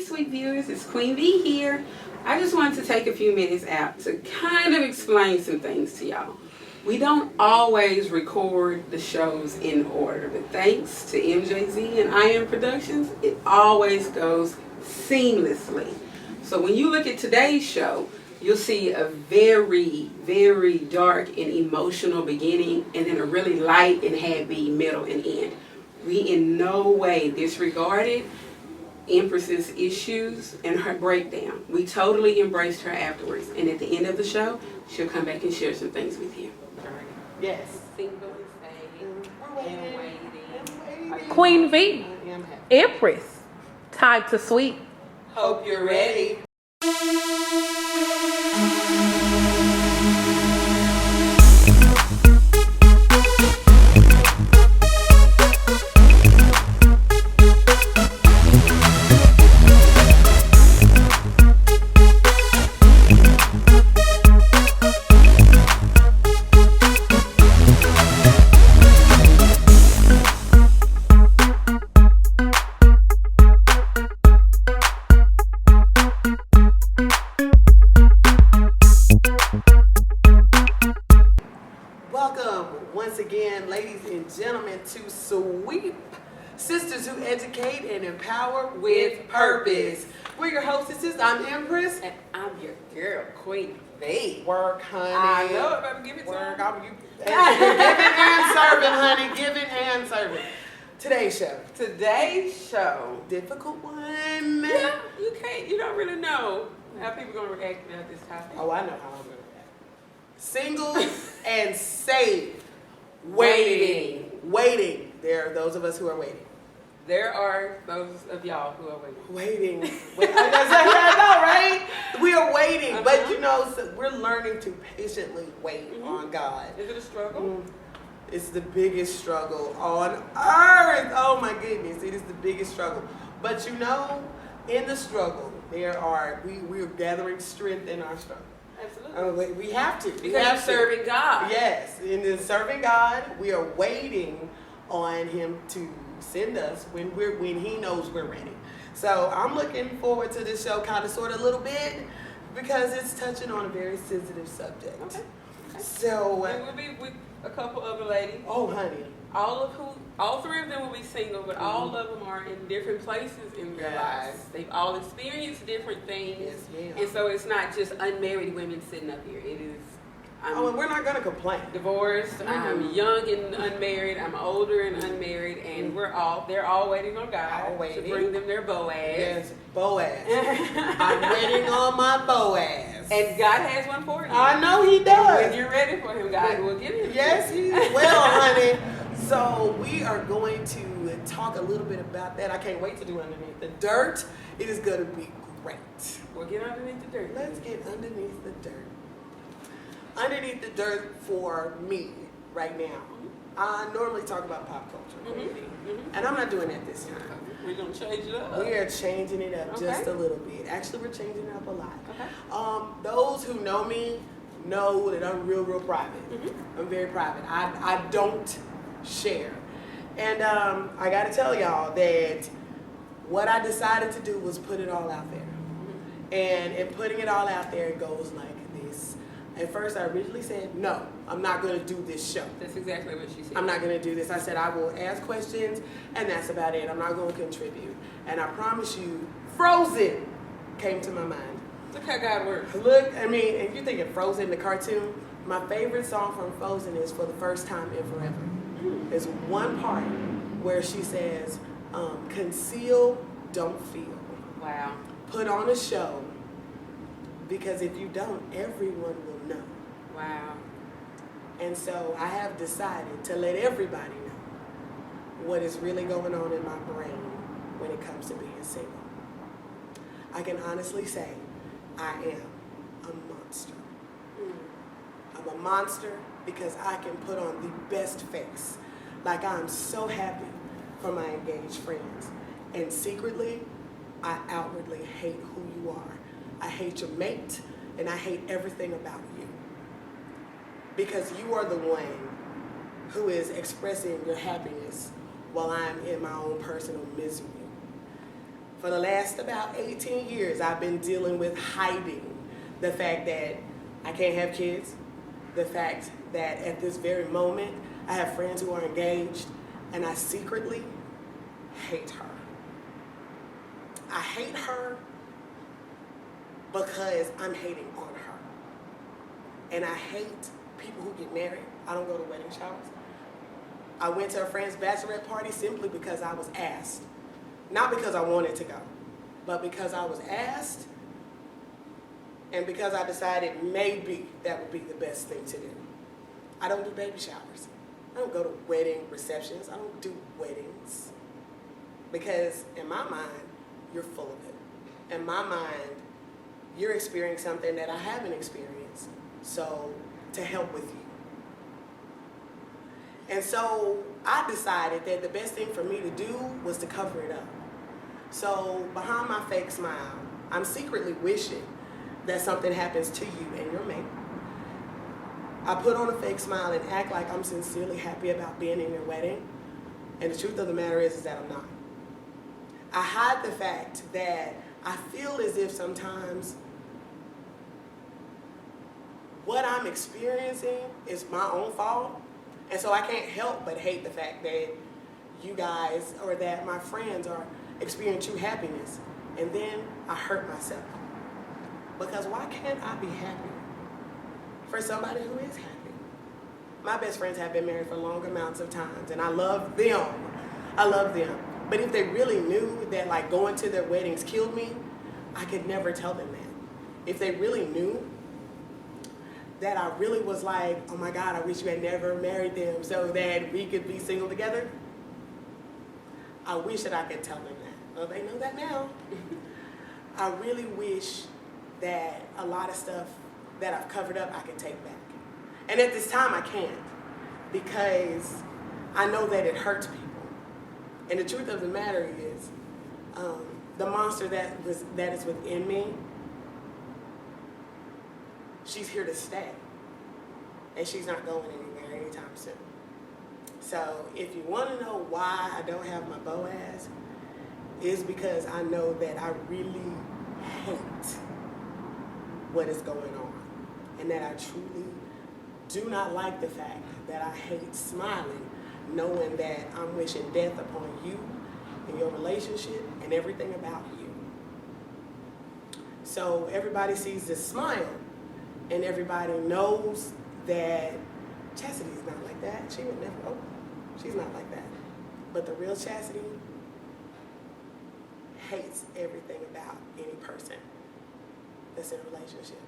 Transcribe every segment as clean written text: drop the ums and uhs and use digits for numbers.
sweet viewers, it's Queen V here. I just wanted to take a few minutes out to kind of explain some things to y'all. We don't always record the shows in order, but thanks to MJZ and I Am Productions, it always goes seamlessly. So when you look at today's show, you'll see a very, very dark and emotional beginning and then a really light and happy middle and end. We in no way disregarded Empress's issues and her breakdown. We totally embraced her afterwards. And at the end of the show, she'll come back and share some things with you. Yes. Single and waiting. Queen V, Empress, time to sweep. Hope you're ready. To S.W.E.E.P, Sisters Who Educate and Empower with Purpose. We're your hostesses. I'm Empress. And I'm your girl, Queen V. Work, honey. I know, if I give it to Work. her. Giving and serving, honey. Giving and serving. Today's show. Difficult one. Yeah, you don't really know how people are going to react about this topic. Oh, I know how I'm going to react. Single and saved. Waiting. There are those of us who are waiting. There are those of y'all who are waiting. I know, right? We are waiting, but you know, so we're learning to patiently wait on God. Is it a struggle? It's the biggest struggle on earth. Oh my goodness, it is the biggest struggle. But you know, in the struggle, we're gathering strength in our struggle. Absolutely. We have to. Because you're serving God. Yes. In serving God, we are waiting on Him to send us when He knows we're ready. So I'm looking forward to this show kind of sort of a little bit because it's touching on a very sensitive subject. Okay. So it will be with a couple other ladies. Oh, honey. All three of them will be single, but all of them are in different places in their lives. They've all experienced different things. Yes, ma'am. And so it's not just unmarried women sitting up here. It is, and we're not going to complain. Divorced, I'm young and unmarried, I'm older and unmarried, and they're all waiting on God to bring them their Boaz. Yes, Boaz. I'm waiting on my Boaz. And God has one for you. I know He does. And when you're ready for Him, God will give you. Yes, He will, honey. So we are going to talk a little bit about that. I can't wait to do Underneath the Dirt. It is going to be great. We'll get underneath the dirt. Let's get underneath the dirt. Underneath the dirt for me right now. I normally talk about pop culture, and I'm not doing that this time. We're going to change it up. We are changing it up just a little bit. Actually, we're changing it up a lot. Okay. Those who know me know that I'm real private. I'm very private. I don't share. And I got to tell y'all that what I decided to do was put it all out there. And in putting it all out there, it goes like this. At first, I originally said, no, I'm not going to do this show. That's exactly what she said. I'm not going to do this. I said, I will ask questions, and that's about it. I'm not going to contribute. And I promise you, Frozen came to my mind. Look how God works. Look, I mean, if you're thinking Frozen, the cartoon, my favorite song from Frozen is For the First Time in Forever. There's one part where she says, conceal, don't feel. Wow. Put on a show, because if you don't, everyone will know. Wow. And so I have decided to let everybody know what is really going on in my brain when it comes to being single. I can honestly say I am a monster. I'm a monster because I can put on the best face. Like I'm so happy for my engaged friends. And secretly, I outwardly hate who you are. I hate your mate, and I hate everything about you. Because you are the one who is expressing your happiness while I'm in my own personal misery. For the last about 18 years, I've been dealing with hiding the fact that I can't have kids, the fact that at this very moment, I have friends who are engaged, and I secretly hate her. I hate her because I'm hating on her. And I hate people who get married. I don't go to wedding showers. I went to a friend's bachelorette party simply because I was asked. Not because I wanted to go, but because I was asked and because I decided maybe that would be the best thing to do. I don't do baby showers. I don't go to wedding receptions. I don't do weddings. Because in my mind, you're full of it. In my mind, you're experiencing something that I haven't experienced. So, to help with you. And so, I decided that the best thing for me to do was to cover it up. So, behind my fake smile, I'm secretly wishing that something happens to you and your mate. I put on a fake smile and act like I'm sincerely happy about being in your wedding. And the truth of the matter is that I'm not. I hide the fact that I feel as if sometimes what I'm experiencing is my own fault. And so I can't help but hate the fact that you guys or that my friends are experiencing true happiness. And then I hurt myself. Because why can't I be happy for somebody who is happy? My best friends have been married for long amounts of times, and I love them. I love them. But if they really knew that like going to their weddings killed me, I could never tell them that. If they really knew that I really was like, oh my God, I wish you had never married them so that we could be single together, I wish that I could tell them that. Well, they know that now. I really wish that a lot of stuff that I've covered up, I can take back. And at this time, I can't, because I know that it hurts people. And the truth of the matter is, the monster that is within me, she's here to stay. And she's not going anywhere anytime soon. So if you want to know why I don't have my Boaz, is because I know that I really hate what is going on. And that I truly do not like the fact that I hate smiling, knowing that I'm wishing death upon you and your relationship and everything about you. So everybody sees this smile, and everybody knows that Chastity's not like that. She would never, oh, she's not like that. But the real Chastity hates everything about any person that's in a relationship.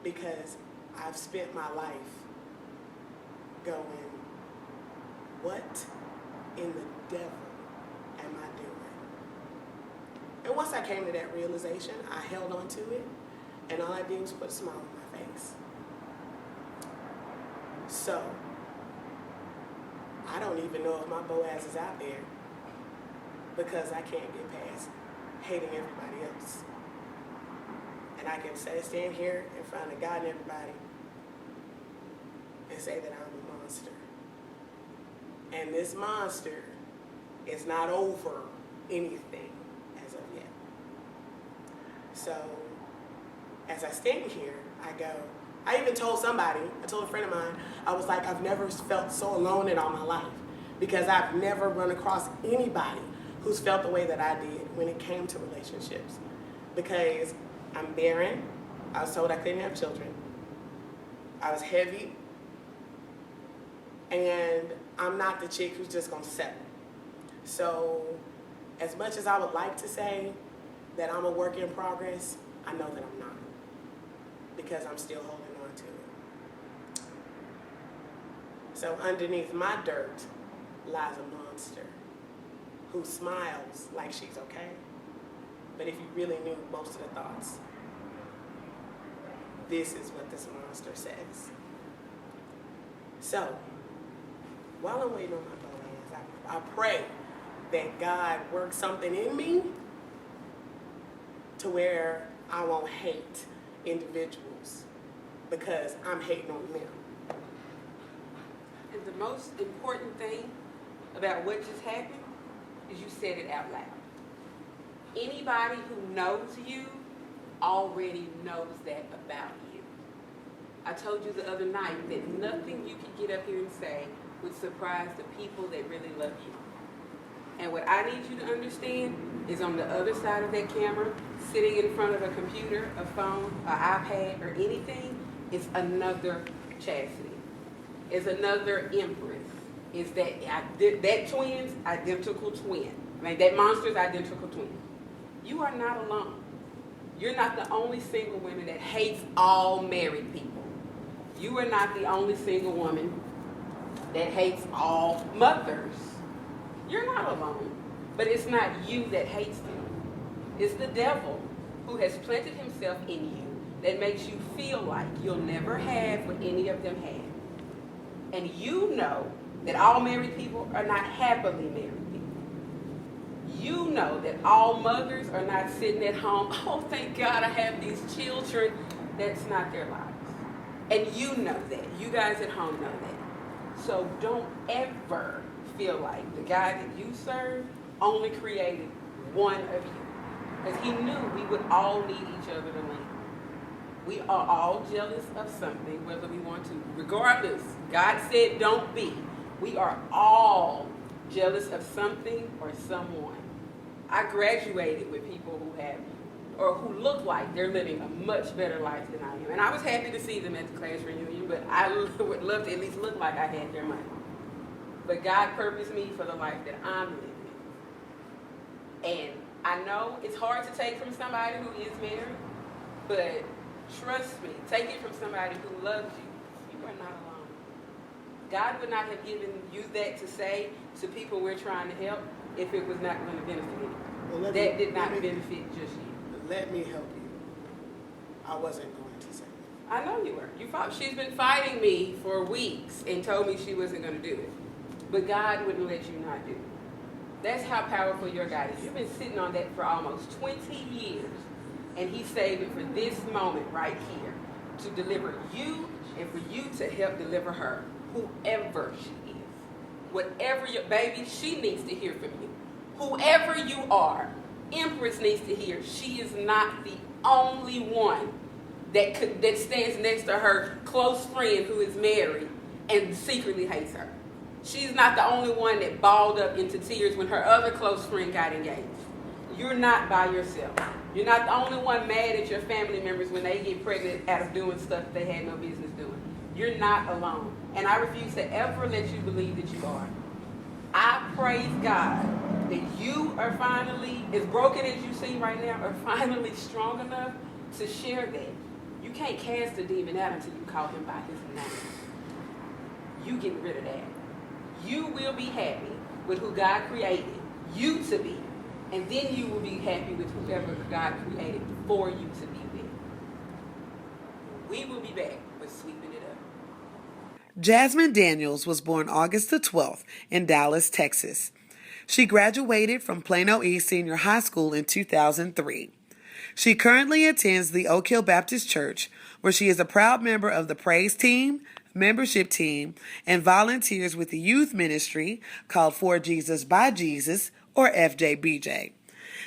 Because I've spent my life going, what in the devil am I doing? And once I came to that realization, I held on to it, and all I did was put a smile on my face. So, I don't even know if my Boaz is out there, because I can't get past hating everybody else. And I can stand here in front of God and everybody and say that I'm a monster. And this monster is not over anything as of yet. So, as I stand here, I go, I even told somebody, I told a friend of mine, I was like, I've never felt so alone in all my life, because I've never run across anybody who's felt the way that I did when it came to relationships. Because I'm barren. I was told I couldn't have children. I was heavy. And I'm not the chick who's just going to settle. So as much as I would like to say that I'm a work in progress, I know that I'm not. Because I'm still holding on to it. So underneath my dirt lies a monster who smiles like she's okay. But if you really knew most of the thoughts, this is what this monster says. So, while I'm waiting on my Boaz, I pray that God works something in me to where I won't hate individuals because I'm hating on them. And the most important thing about what just happened is you said it out loud. anybody who knows you already knows that about you. I told you the other night that nothing you could get up here and say would surprise the people that really love you. And what I need you to understand is on the other side of that camera, sitting in front of a computer, a phone, an iPad, or anything, is another Chastity. Is another Empress. Is that twin's identical twin. I mean, that monster's identical twin. You are not alone. You're not the only single woman that hates all married people. You are not the only single woman that hates all mothers. You're not alone. But it's not you that hates them. It's the devil who has planted himself in you that makes you feel like you'll never have what any of them have. And you know that all married people are not happily married people. You know that all mothers are not sitting at home, oh, thank God I have these children. That's not their lives. And you know that. You guys at home know that. So don't ever feel like the guy that you serve only created one of you. Because he knew we would all need each other to win. We are all jealous of something, whether we want to. Regardless, God said don't be. We are all jealous of something or someone. I graduated with people who have, or who look like they're living a much better life than I am. And I was happy to see them at the class reunion, but I would love to at least look like I had their money. But God purposed me for the life that I'm living. And I know it's hard to take from somebody who is married, but trust me, take it from somebody who loves you. You are not alone. God would not have given you that to say to people we're trying to help if it was not going to benefit you. Well, that did not benefit just you. Let me help you. I wasn't going to say that. I know you were. She's been fighting me for weeks and told me she wasn't going to do it. But God wouldn't let you not do it. That's how powerful your God is. You've been sitting on that for almost 20 years. And he saved it for this moment right here to deliver you and for you to help deliver her, whoever she is. Whatever your baby, she needs to hear from you. Whoever you are, Empress needs to hear she is not the only one that stands next to her close friend who is married and secretly hates her. She's not the only one that balled up into tears when her other close friend got engaged. You're not by yourself. You're not the only one mad at your family members when they get pregnant out of doing stuff they had no business doing. You're not alone. And I refuse to ever let you believe that you are. I praise God that you are finally, as broken as you seem right now, are finally strong enough to share that. You can't cast a demon out until you call him by his name. You get rid of that. You will be happy with who God created you to be. And then you will be happy with whoever God created for you to be with. We will be back with Sweeping It Up. Jasmine Daniels was born August the 12th in Dallas, Texas. She graduated from Plano East Senior High School in 2003. She currently attends the Oak Hill Baptist Church, where she is a proud member of the praise team, membership team, and volunteers with the youth ministry called For Jesus by Jesus, or FJBJ.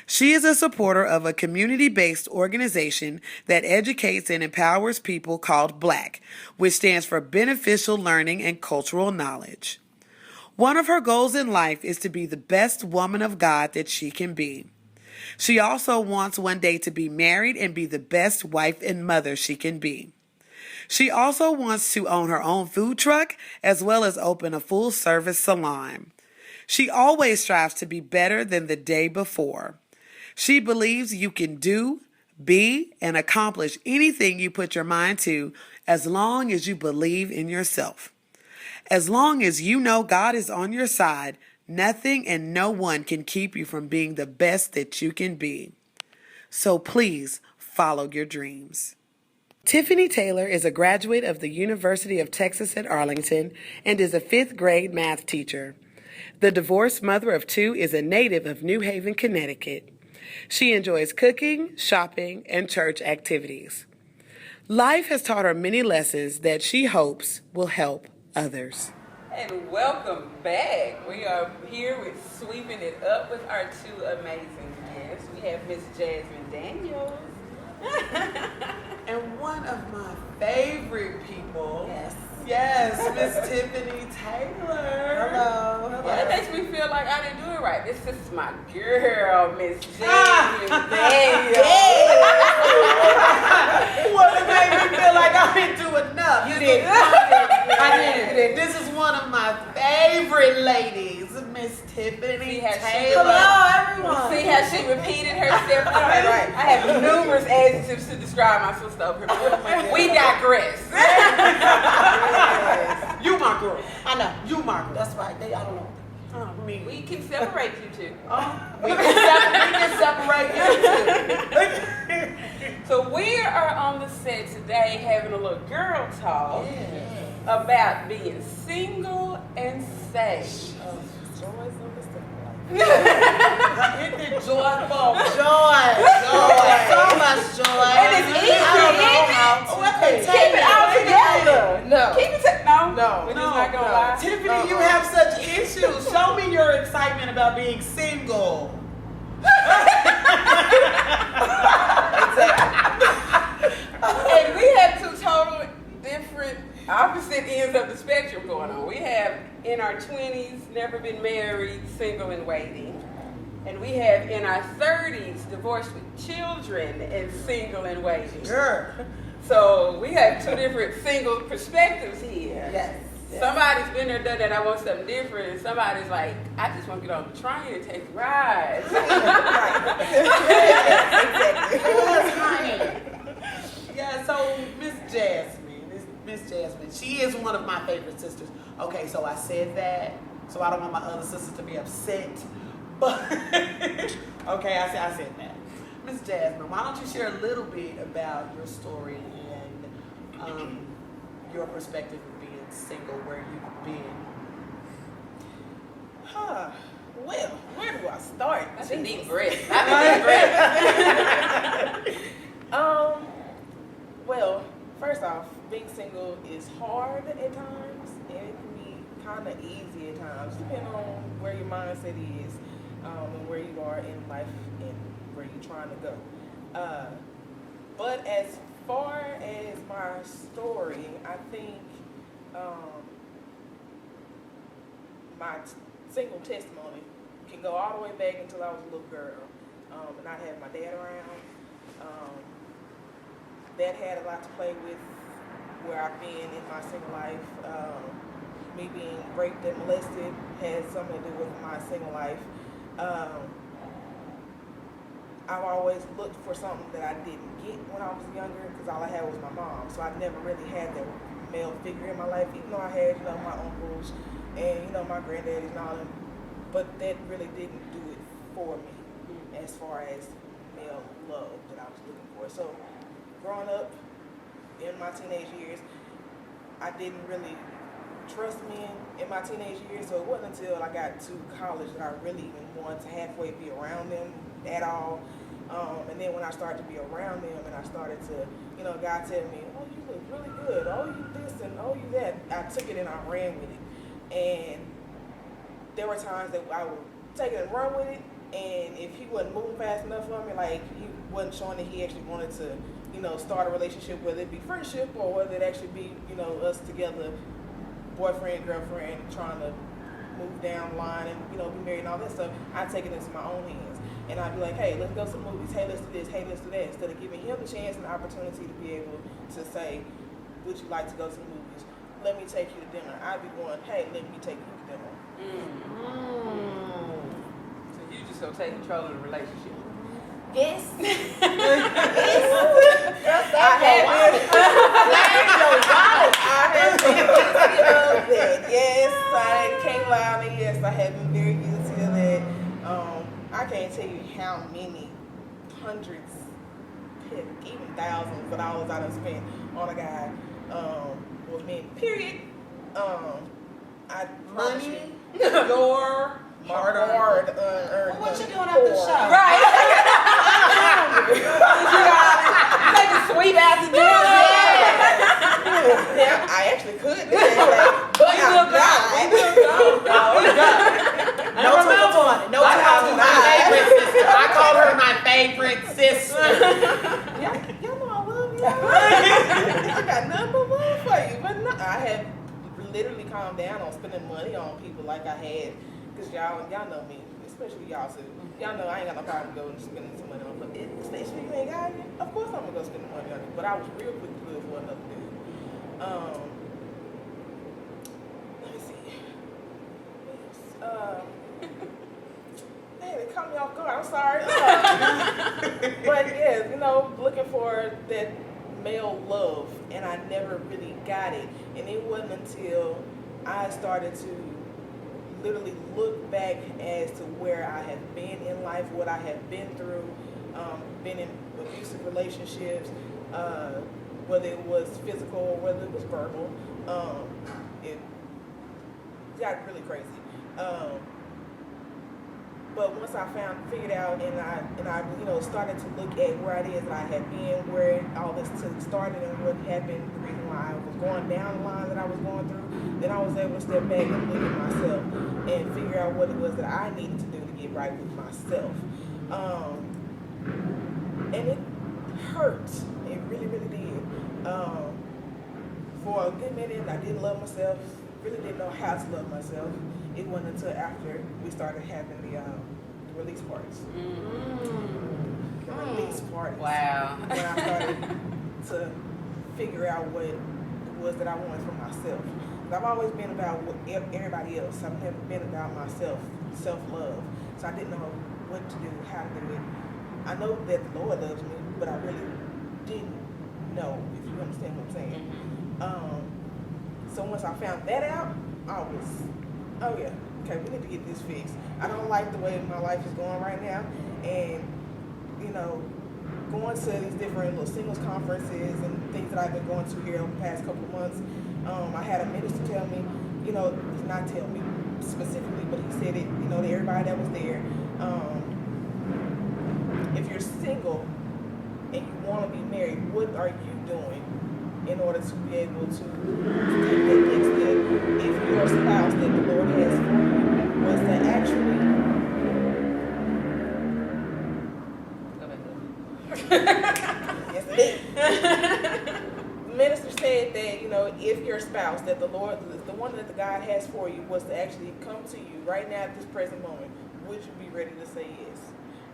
She is a supporter of a community-based organization that educates and empowers people called BLACK, which stands for Beneficial Learning and Cultural Knowledge. One of her goals in life is to be the best woman of God that she can be. She also wants one day to be married and be the best wife and mother she can be. She also wants to own her own food truck as well as open a full-service salon. She always strives to be better than the day before. She believes you can do, be, and accomplish anything you put your mind to as long as you believe in yourself. As long as you know God is on your side, nothing and no one can keep you from being the best that you can be. So please follow your dreams. Tiffany Taylor is a graduate of the University of Texas at Arlington and is a 5th grade math teacher. The divorced mother of 2 is a native of New Haven, Connecticut. She enjoys cooking, shopping, and church activities. Life has taught her many lessons that she hopes will help others. And welcome back. We are here with Sweeping It Up with our 2 amazing guests. We have Miss Jasmine Daniels. And one of my favorite people. Yes. Miss Tiffany Taylor. Hello. Well, that makes me feel like I didn't do it right. This is my girl, Miss Jasmine Daniels. Well, it made me feel like I didn't do enough. You did. I did. This is one of my favorite ladies, Miss Tiffany See how she- Taylor. Hello, everyone. See how she repeated herself? Right. I have numerous adjectives to describe my sister up here. We digress. You my girl. I know. You my girl. That's right. I don't know. Me. We can separate you two. We can separate you too. So we are on the set today having a little girl talk about being single and safe. Isn't it joyful? Joy. So much joy. And it's easy, Keep it all together. No. Keep it No. We're just not gonna lie. Tiffany, you have such issues. Show me your excitement about being single. And we have two total different opposite ends of the spectrum going on. We have in our 20s, never been married, single and waiting. And we have in our 30s, divorced with children and single and waiting. Sure. So we have two different single perspectives here. Yes. Somebody's been there, done that, I want something different, and somebody's like, I just want to get on the train and take rides. Yeah, so Miss Jasmine, she is one of my favorite sisters. Okay, so I said that, so I don't want my other sisters to be upset. But okay, I said that. Miss Jasmine, why don't you share a little bit about your story and your perspective of being single, where you've been? Well, where do I start? That's a deep breath. Well, first off, being single is hard at times, and it can be kind of easy at times, depending on where your mindset is, and where you are in life and where you're trying to go. But as far as my story, I think my single testimony can go all the way back until I was a little girl, and I had my dad around. That had a lot to play with where I've been in my single life. Me being raped and molested had something to do with my single life. I've always looked for something that I didn't get when I was younger because all I had was my mom. So I never really had that male figure in my life, even though I had, my uncles and, my granddaddies and all them. But that really didn't do it for me as far as male love that I was looking for. So growing up in my teenage years, I didn't really trust men in my teenage years, so it wasn't until I got to college that I really even wanted to halfway be around them at all. And then when I started to be around them and I started to, God telling me, oh, you look really good, oh, you this and oh, you that, I took it and I ran with it. And there were times that I would take it and run with it, and if he wasn't moving fast enough for me, like he wasn't showing that he actually wanted to, start a relationship, whether it be friendship or whether it actually be, us together, boyfriend, girlfriend, trying to move down the line and, be married and all that stuff, I'd take it into my own hands. And I'd be like, hey, let's go to the movies. Hey, let's do this. Hey, let's do that. Instead of giving him the chance and the opportunity to be able to say, would you like to go to the movies? Let me take you to dinner. I'd be going, hey, let me take you to dinner. So you just gonna take control of the relationship? Yes. I have been guilty of that. Yes, I can't lie on it. Yes, I have been very guilty of that. I can't tell you how many hundreds, even thousands of dollars I done spent on a guy with men. Period. Money, your hard earned. What you doing after the show? Right. Take a sweep out the door. Yeah, I actually could do that. But We will go. No time. I call her my favorite sister. Y'all know I love y'all. I got nothing but love for you. But no, I had literally calmed down on spending money on people like I had. Because y'all know me, especially y'all too. Y'all know I ain't got no problem going and spending some money on. But especially if you ain't got it, of course I'm going to go spend the money on it. But I was real quick to do it for another dude. Let me see. Man, it caught me off guard. I'm sorry. But yeah, you know, looking for that male love, and I never really got it. And it wasn't until I started to literally look back as to where I have been in life, what I have been through, been in abusive relationships, whether it was physical or whether it was verbal. It got really crazy. But once I figured out, and I started to look at where it is that I had been, where all this started, and what happened, the reason why I was going down the line that I was going through, then I was able to step back and look at myself and figure out what it was that I needed to do to get right with myself. And it hurt. It really, really did. For a good minute, I didn't love myself. Really didn't know how to love myself. It wasn't until after we started having the release parties. The release parties. Wow. When I started to figure out what it was that I wanted for myself. I've always been about everybody else. I've never been about myself, self-love. So I didn't know what to do, how to do it. I know that the Lord loves me, but I really didn't know, if you understand what I'm saying. So once I found that out, I was, oh yeah, okay, we need to get this fixed. I don't like the way my life is going right now. And, you know, going to these different little singles conferences and things that I've been going to here over the past couple of months, I had a minister tell me, not tell me specifically, but he said it, to everybody that was there. If you're single and you want to be married, what are you doing in order to be able to take that next step? If your spouse that the Lord has for you was to actually yes, it is. The minister said that, if your spouse that the Lord, the one that the God has for you, was to actually come to you right now at this present moment, would you be ready to say yes?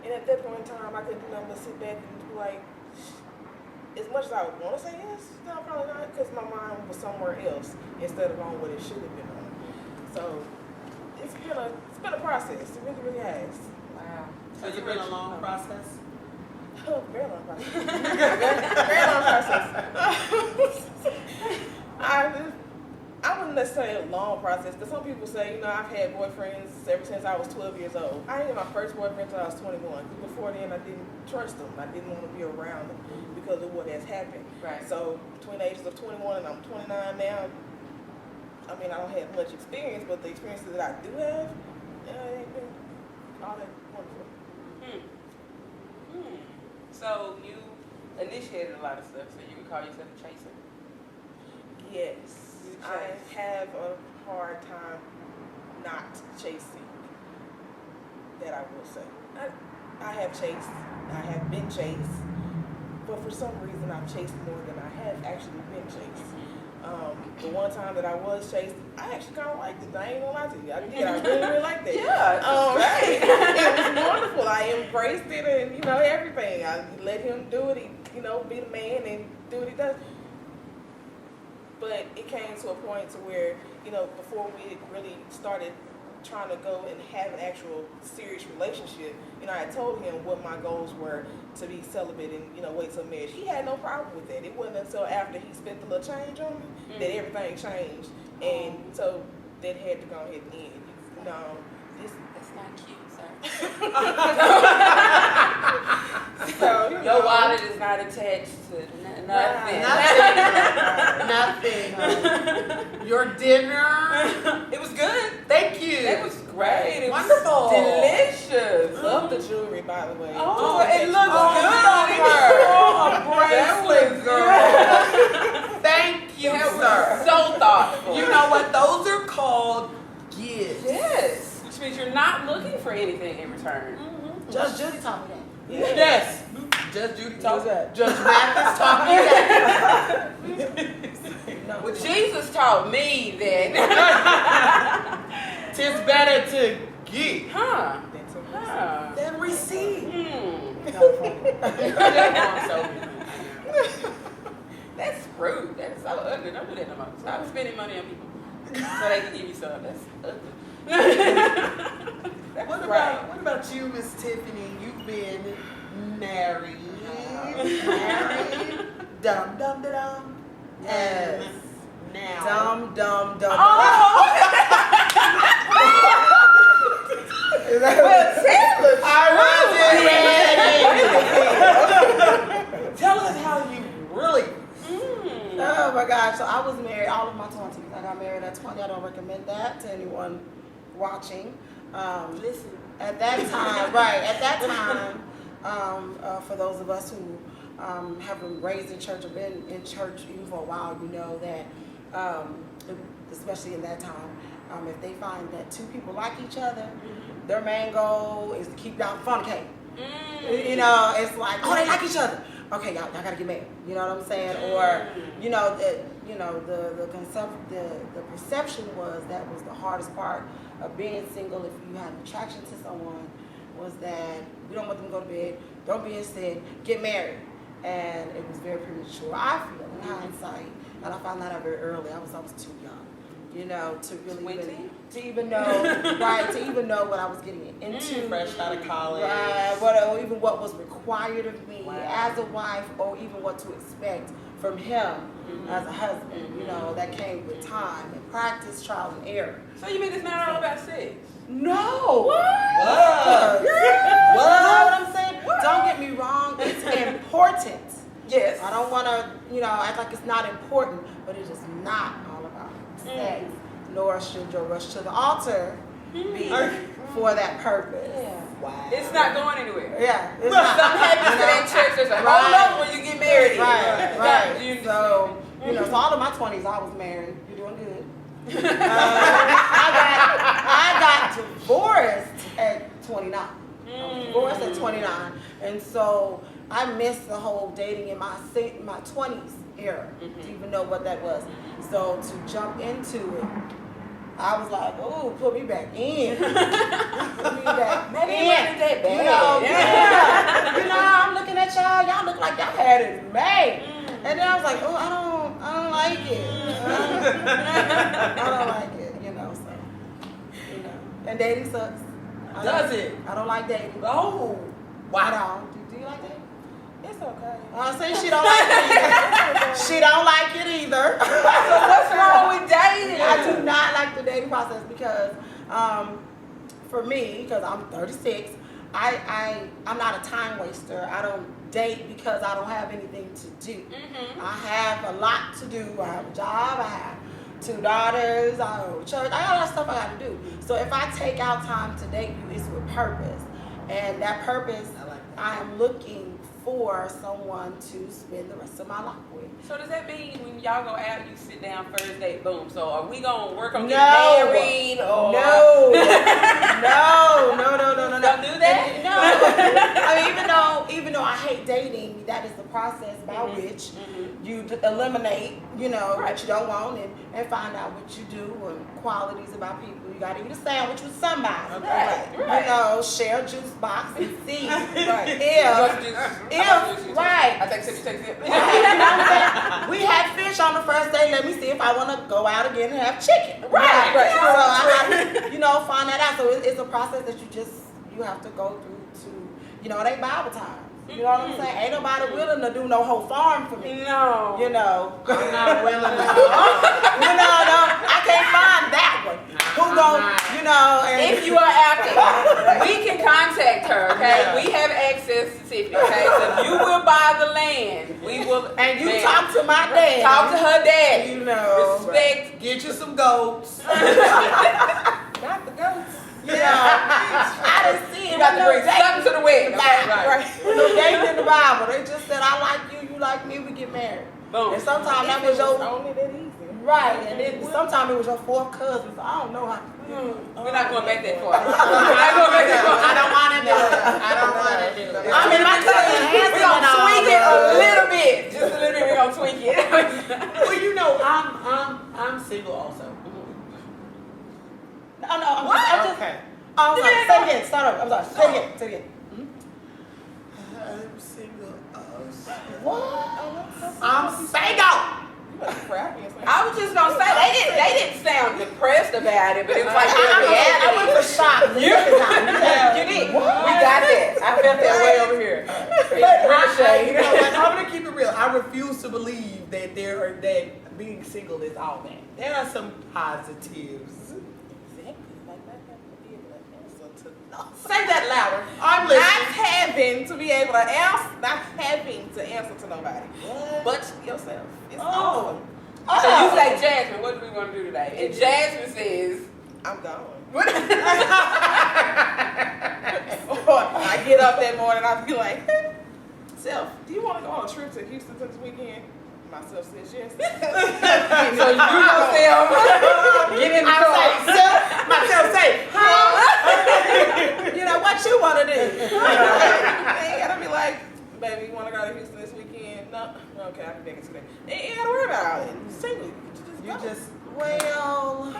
And at that point in time, I couldn't do nothing but sit back and be like, as much as I would want to say yes, no, probably not, because my mind was somewhere else instead of on what it should have been on. So it's been a process. It really, really has. Wow. Has it been a long process? Oh, very long process. Very long process. I wouldn't necessarily say a long process, because some people say, I've had boyfriends ever since I was 12 years old. I didn't get my first boyfriend until I was 21. Before then, I didn't trust them. I didn't want to be around them because of what has happened. Right. So between the ages of 21 and I'm 29 now, I mean, I don't have much experience, but the experiences that I do have, it ain't been all that wonderful. So you initiated a lot of stuff, so you would call yourself a chaser? Yes. I have a hard time not chasing, that I will say. I have chased, I have been chased, but for some reason I've chased more than I have actually been chased. The one time that I was chased, I actually kind of liked it. I ain't gonna lie to you. I did. I really, really liked it. Yeah, It was wonderful. I embraced it and, everything. I let him do it, be the man and do what he does. But it came to a point to where, before we really started trying to go and have an actual serious relationship, I had told him what my goals were, to be celibate and, wait till marriage. He had no problem with that. It wasn't until after he spent the little change on me that everything changed. And so that had to go ahead and end. That's not cute, sir. So, Your wallet is not attached to nothing. Nothing. Your dinner. It was good. Thank you. It was great. It Wonderful. was delicious. love the jewelry, by the way. Oh, it looks good on her. Bracelet, girl. Thank you, sir. So thoughtful. You know what? Those are called gifts. Yes. Which means you're not looking for anything in return. Just Judy told me that. Yes. Judge Judy Who's taught that? Judge Mathis taught me that. No. Well, Jesus taught me that. Tis better to get Huh. That's than receive. That's rude. That's so ugly. Don't do that no more. Stop spending money on people so they can give you some. That's ugly. That's What right. about you, Miss Tiffany? You've been married. Dum dum da dum. Yes. Now. Dumb. Oh! Well, Tell us how you really. Oh my gosh, so I was married all of my 20s. I got married at 20. I don't recommend that to anyone watching. Listen. At that time, right, at that time, for those of us who have been raised in church or been in church even for a while, you know that, especially in that time, if they find that two people like each other, their main goal is to keep y'all fornicating. You know, it's like, oh, they like each other. Okay, y'all gotta get married. You know what I'm saying? Or, the perception was that was the hardest part of being single. If you had an attraction to someone, was that we don't want them to go to bed, don't be instead, get married. And it was very premature. I feel in hindsight, and I found that out very early. I was too young, to really even know, right? To even know what I was getting into, Fresh out of college. right? Or even what was required of me as a wife, or even what to expect from him as a husband. That came with time and practice, trial and error. So you mean it's not all about sex? No. What? You know what I'm saying? Don't get me wrong. It's important. Yes. I don't want to, act like it's not important, but it is not all about sex. Nor should your rush to the altar be for that purpose. Yeah. Wow. It's not going anywhere. Yeah. It's Something happens to that church. There's a whole lot when you get married. Right. You- So, so all of my 20s, I was married. You're doing good. I got divorced at 29. I was divorced at 29. And so I missed the whole dating in my 20s era to even know what that was. So to jump into it, I was like, "Ooh, put me back in." Put me back Maybe in. it wasn't that bad. Yeah. I'm looking at y'all. Y'all look like y'all had it made. And then I was like, "Oh, I don't like it. I don't like it." So, and dating sucks. Does it? I don't like dating. Oh. I don't. Do you like dating? It's okay. I say she don't like it either. She don't like it either. So what's wrong with dating? I do not like the dating process because, for me, because I'm 36, I'm not a time waster. I don't date because I don't have anything to do. I have a lot to do. I have a job. I have 2 daughters. I go to church. I got a lot of stuff I got to do. So if I take out time to date you, it's with purpose. And that purpose, I am looking for someone to spend the rest of my life with. So does that mean when y'all go out, you sit down first date, boom? So are we gonna work on No. getting married or No. Don't do that? No. I mean, even though I hate dating, that is the process by which you eliminate, what you don't want and find out what you do and qualities about people. You got to eat a sandwich with somebody. Right. Share a juice box and see Right. if right. I take sip, you take sip. You know what I'm saying? We had fish on the first day. Let me see if I want to go out again and have chicken. Right. So I have to, find that out. So it's a process that you have to go through to, it ain't Bible time. You know what I'm saying? Ain't nobody willing to do no whole farm for me. No. I'm not willing to. I can't find that one. Who gon', and If you are active, we can contact her, okay? Yeah. We have access to Tiffany, okay? So if you will buy the land, we will. and you man, talk to my dad. Talk to her dad. Respect. Get you some goats. Not the goats. I didn't see it. You got to bring something to the wedding. Okay? Right. No dating in the Bible. They just said, I like you, you like me, we get married. Boom. And sometimes that was your only that easy. Right, and then sometimes it was your fourth cousin, so I don't know how. We're not going back that far. We're not going back that far. I don't want to do it. I don't want to do it. I mean, my cousin has We're going to tweak it a little bit. Just a little bit, we're going to tweak it. Well, you know, I'm single also. No, I'm just. Okay. I'm sorry, say it again, start over. I'm sorry, say it again. I'm single also. What? I'm single. I was just gonna say they didn't sound depressed about it, but it was like their reality. I went for shock. You did. We got that. I felt that way over here. You know what? I'm gonna keep it real. I refuse to believe that that being single is all that. There are some positives. Say that louder. I'm Not listening. having to be able to answer, not having to answer to nobody, but yourself. It's awesome. So you say, Jasmine, what do we want to do today? And Jasmine says, I'm gone. Or I get up that morning, I be like, Self, do you want to go on a trip to Houston this weekend? Myself says yes. so you yourself get in the car. Myself say, You know what you want to do? You ain't gotta be like, baby, you want to go to Houston this weekend? No? Okay, I can make it today. You ain't gotta worry about all that. Single. you just Well,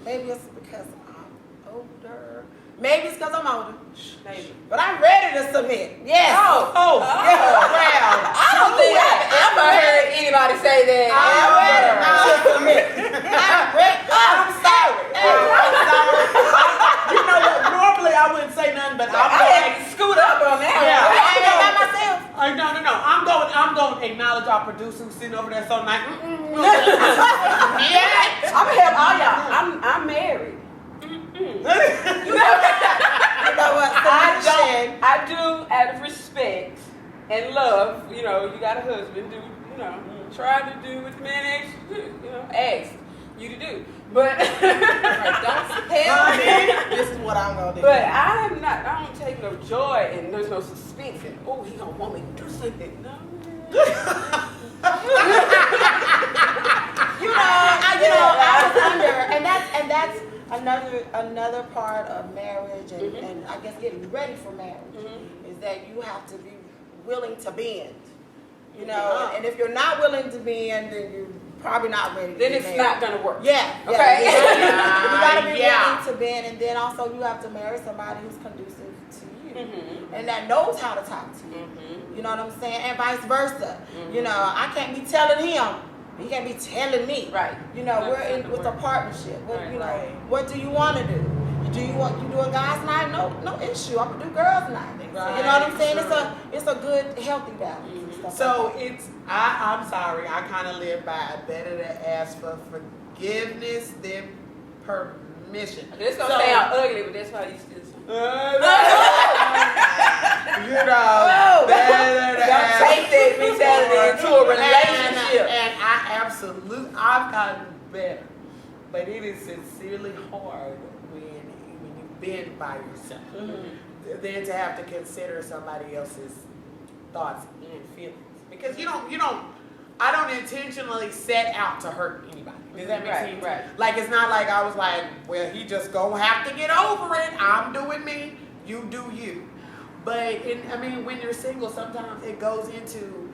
maybe it's because I'm older. Maybe it's because I'm older. Maybe. But I'm ready to submit. Yes. oh, Yeah. Well, I don't think I've ever heard anybody say that. I'm ready to submit. I'm ready. I'm sorry. I'm sorry. You know what? Normally I wouldn't say nothing, but I'm I had to scoot up on that. Yeah. I ain't by myself. No. I'm going to acknowledge our producer who's sitting over there so nice. I'm gonna help all y'all. I'm married. You know what? I do out of respect and love. You know, you got a husband. Try to do what the man asks you to do. Ask you to do. But don't tell me. This is what I'm gonna do. But I don't take no joy and there's no suspense in, oh, he gonna want me to do something. No. I was under, and that's another part of marriage, and I guess getting ready for marriage is that you have to be willing to bend. And if you're not willing to bend, then you're probably not ready. Then to it's married. not gonna work. Yeah. Okay. You gotta be willing to bend, and then also you have to marry somebody who's conducive to you, and that knows how to talk to you. You know what I'm saying, and vice versa. I can't be telling him. He can't be telling me. Right. We're in with a partnership. What do you want to do? Do you do a guys' night? No issue. I'm gonna do girls' night. Right. You know what I'm saying? It's a good, healthy balance. And stuff So like I'm sorry, I kind of live by better to ask for forgiveness than permission. This gonna sound ugly, but that's why you still better to Don't ask take that mentality into a relationship. And I've gotten better, but it is sincerely hard when you've been by yourself. Than to have to consider somebody else's thoughts and feelings, because I don't intentionally set out to hurt anybody. Does that make sense? Right. Like, it's not like I was like, well, he just gonna have to get over it. I'm doing me, you do you. But when you're single, sometimes it goes into,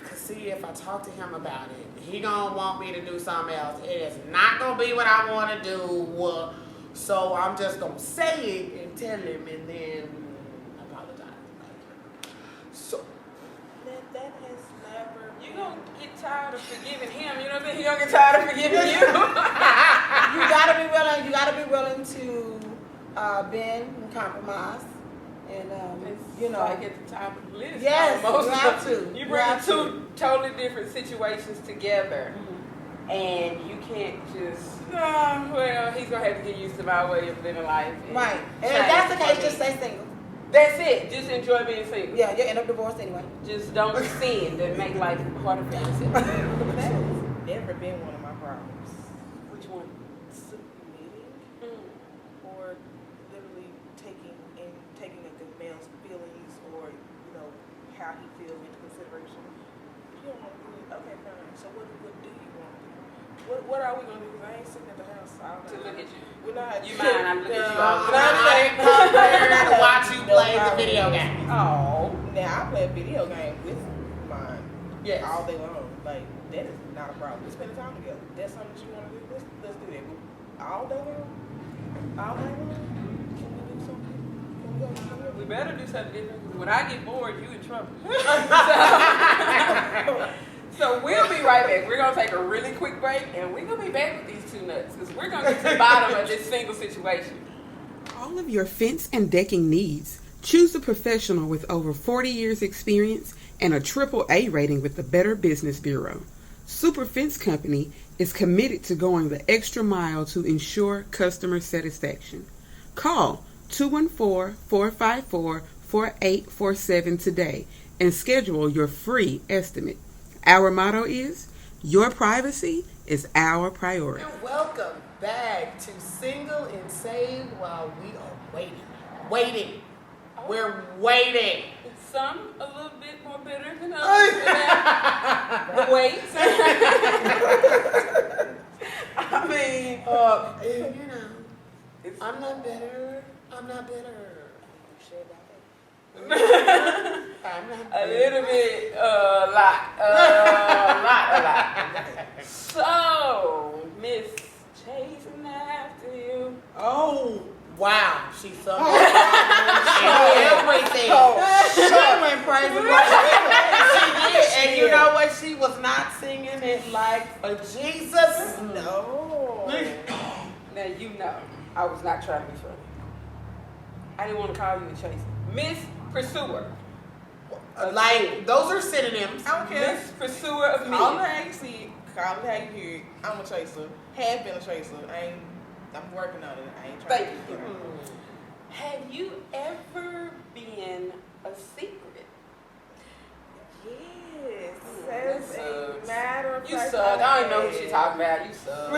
cause see, if I talk to him about it, he gonna want me to do something else. It is not gonna be what I want to do. So I'm just gonna say it and tell him, and then apologize. So that has never. You gonna get tired of forgiving him, you know what I mean? He gonna get tired of forgiving you. You gotta be willing to bend and compromise, and Like at the top of the list. Yes, almost. you have to. You You bring have two totally different situations together, and you can't just. Well, he's gonna have to get used to my way of living life. right. And if that's the case, just stay single. That's it. Just enjoy being single. Yeah, you'll end up divorced anyway. Just don't sin that make life harder for yourself. That has never been one of my problems. Which one? Submitting or literally taking a good male's feelings or how he feels into consideration. don't want to do it. Okay, fine. So what do you want to do? What are we going to do? 'Cause I ain't sitting at the house all To night. look at you. We're not. You mind? I look at you No, all the no, time. I ain't come here to watch you No play the problem. video game. Oh, now I play a video game with mine. Yes. All day long. Like, that is not a problem. We spend time together. That's something that you want to do. Let's do that. But all day long? All night long? Can we do something? Can we go somewhere? We better do something different. 'Cause when I get bored, you in trouble. So we'll be right back. We're gonna take a really quick break, and we're gonna be back with these two nuts because we're gonna get to the bottom of this single situation. All of your fence and decking needs. Choose a professional with over 40 years experience and a AAA rating with the Better Business Bureau. Super Fence Company is committed to going the extra mile to ensure customer satisfaction. Call 214-454-4847 today and schedule your free estimate. Our motto is, your privacy is our priority. And welcome back to Single and Saved while we are waiting. Waiting. We're waiting. Some a little bit more bitter than others. The wait. I mean, And you know, I'm not bitter. I'm not bitter. I'm not a bitter. little bit, a lot. So, Miss Chasing After You. Oh, wow. She sung everything. She went crazy. She did. And you know what? She was not singing it like a Jesus. No. Now you know I was not trying to be funny. I didn't want to call you a chaser. Miss Pursuer. Like, those are synonyms. I don't care. Miss Pursuer of me. Call it how you see it. Call it how you hear it. I'm a chaser. Have been a chaser. I'm working on it. I ain't trying Thank to you. be funny. Have you ever been a secret? Yes. That As a sucks. matter of You fact, suck. I don't even know what she's talking about. You suck.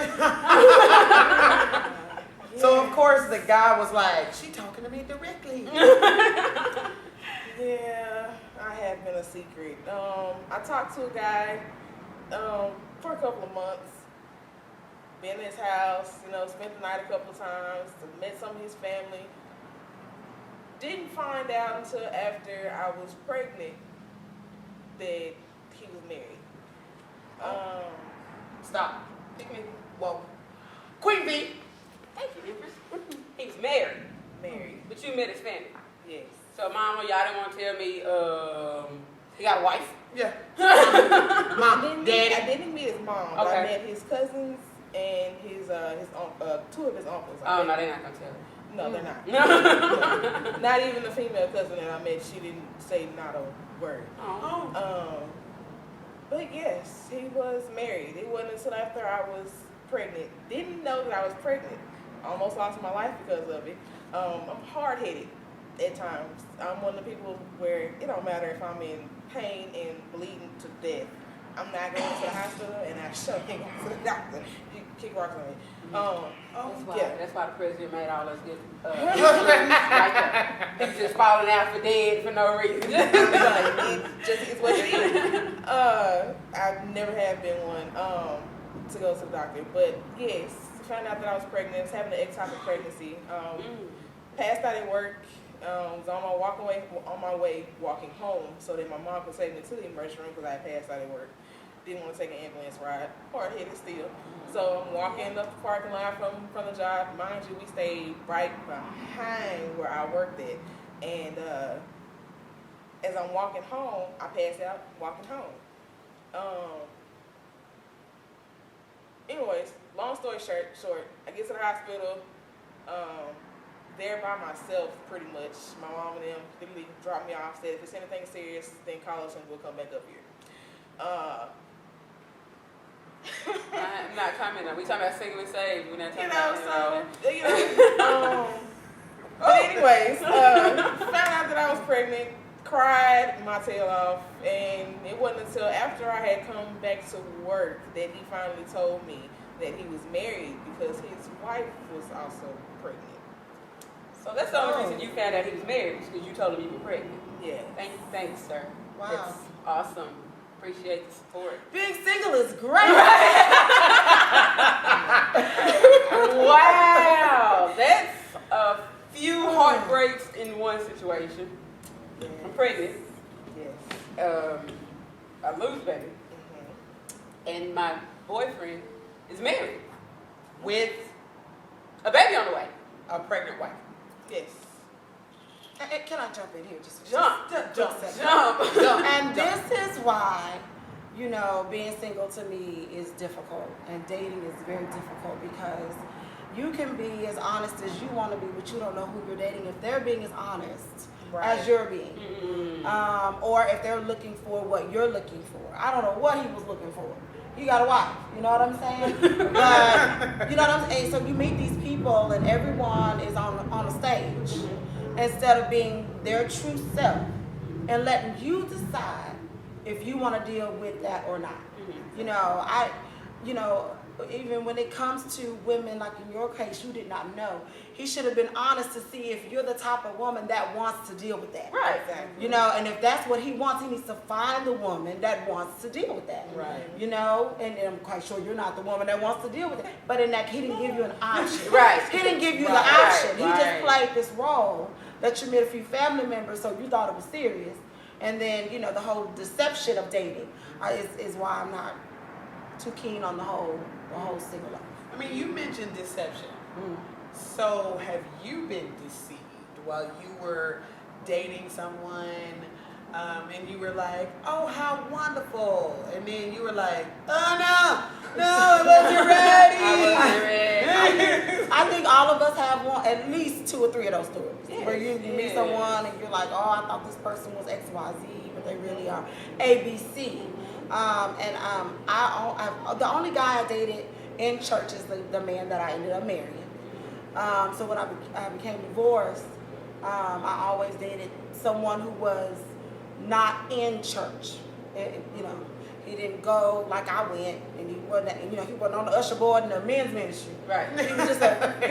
So, of course, the guy was like, she talking to me directly. Yeah, I have been a secret. I talked to a guy for a couple of months. Been in his house, spent the night a couple of times, met some of his family. Didn't find out until after I was pregnant that he was married. Stop. Pick me. Whoa. Queen Bee. Thank you, Empress. He was married, Married, but you met his family. yes. So, Mama, y'all didn't want to tell me he got a wife? Yeah. I Mom, didn't daddy. meet his mom, but I Okay. met his cousins and his two of his uncles. I Oh, think. no, they're not going to tell me. No, they're not. No. Not even the female cousin that I met. She didn't say not a word. Oh. But yes, he was married. It wasn't until after I was pregnant. Didn't know that I was pregnant. Almost lost my life because of it. I'm hard-headed at times. I'm one of the people where it don't matter if I'm in pain and bleeding to death. I'm not going to the hospital, and I sure ain't going to the doctor. You kick rocks on me. That's why the president made all us get like that. He's just falling out for dead for no reason. It's what it is. I've never have been one to go to the doctor, but yes, found out that I was pregnant. Was having an ectopic pregnancy. Passed out at work. Was on my way walking home, so that my mom could take me to the emergency room because I had passed out at work. Didn't want to take an ambulance ride. Hard-headed still. So I'm walking up the parking lot from the job. Mind you, we stayed right behind where I worked at. And as I'm walking home, I passed out walking home. Anyways, long story short, I get to the hospital, there by myself pretty much. My mom and them literally dropped me off, said if it's anything serious, then call us and we'll come back up here. I'm not commenting. We talking about single and saved. We're not talking But anyways, found out that I was pregnant, cried my tail off, and it wasn't until after I had come back to work that he finally told me that he was married because his wife was also pregnant. So that's the only reason you found out he was married, was because you told him you were pregnant. Yeah. Thanks, sir. Wow. That's awesome. Appreciate the support. Being single is great. Wow, that's a few heartbreaks in one situation. I'm pregnant. Yes. I lose baby, and my boyfriend is married with a baby on the way, a pregnant wife. Yes. Can I jump in here? Just Jump. And this is why, you know, being single to me is difficult, and dating is very difficult because you can be as honest as you want to be, but you don't know who you're dating. If they're being as honest as you're being, or if they're looking for what you're looking for. I don't know what he was looking for. He got a wife, you know what I'm saying? But you know what I'm saying? So you meet these people, and everyone is on a stage. Instead of being their true self and letting you decide if you want to deal with that or not. You know, even when it comes to women, like in your case, you did not know. He should have been honest to see if you're the type of woman that wants to deal with that. Right. You know, and if that's what he wants, he needs to find the woman that wants to deal with that. Right. You know, and I'm quite sure you're not the woman that wants to deal with it. But in that, he didn't give you an option. Right. He didn't give you the Right. option. He just Right. played this role that you met a few family members, so you thought it was serious. And then, you know, the whole deception of dating is why I'm not too keen on the whole single life. I mean, you mentioned deception. So have you been deceived while you were dating someone and you were like, oh, how wonderful. And then you were like, oh, no, I wasn't ready. I think all of us have at least 2 or 3 of those stories. Yes, where you meet yes. someone and you're like, oh, I thought this person was X, Y, Z, but they really are A, B, C. The only guy I dated in church is the man that I ended up marrying. So when I became divorced, I always dated someone who was not in church. You know, he didn't go like I went, and he wasn't on the usher board in the men's ministry. Right. He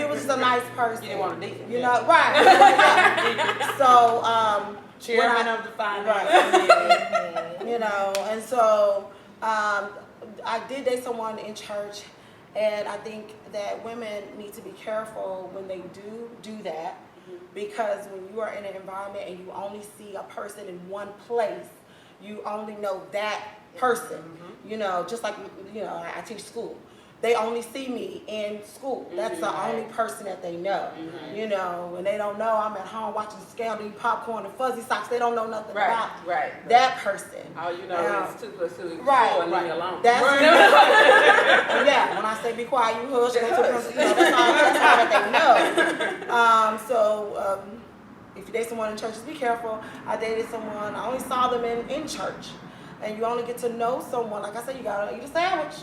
was just a nice person. You didn't want to date him. You know, right. Yeah. So Chairman of the finance. Right. You know, and so I did date someone in church, and I think that women need to be careful when they do that, because when you are in an environment and you only see a person in one place, you only know that person. You know, just like, you know, I teach school. They only see me in school. That's the only person that they know. You know, and they don't know I'm at home watching Scandal, eating popcorn and fuzzy socks. They don't know nothing about that person. All you know is 2 + 2 = 4 and leave me alone. That's yeah. When I say be quiet, you hush. That's all that they know. If you date someone in church, just be careful. I dated someone. I only saw them in church, and you only get to know someone. Like I said, you gotta eat a sandwich.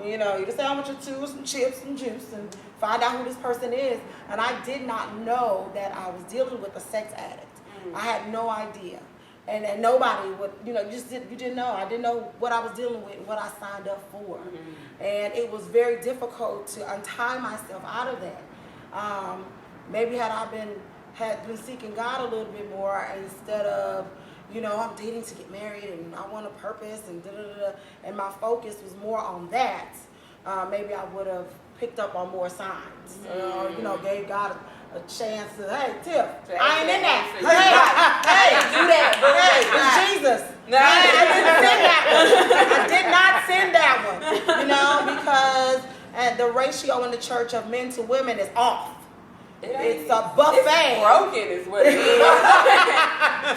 You know, eat a sandwich or 2, some chips, some juice, and find out who this person is. And I did not know that I was dealing with a sex addict. I had no idea. And nobody would, you know, you didn't know. I didn't know what I was dealing with and what I signed up for. And it was very difficult to untie myself out of that. Maybe had been seeking God a little bit more, instead of, you know, I'm dating to get married and I want a purpose and and my focus was more on that, maybe I would have picked up on more signs. You know, gave God a chance to, hey, Tiff, I ain't in that. Hey, do that. Hey, it's Jesus. No. I did not send that one. You know, because the ratio in the church of men to women is off. It's a buffet. It's broken is what it is.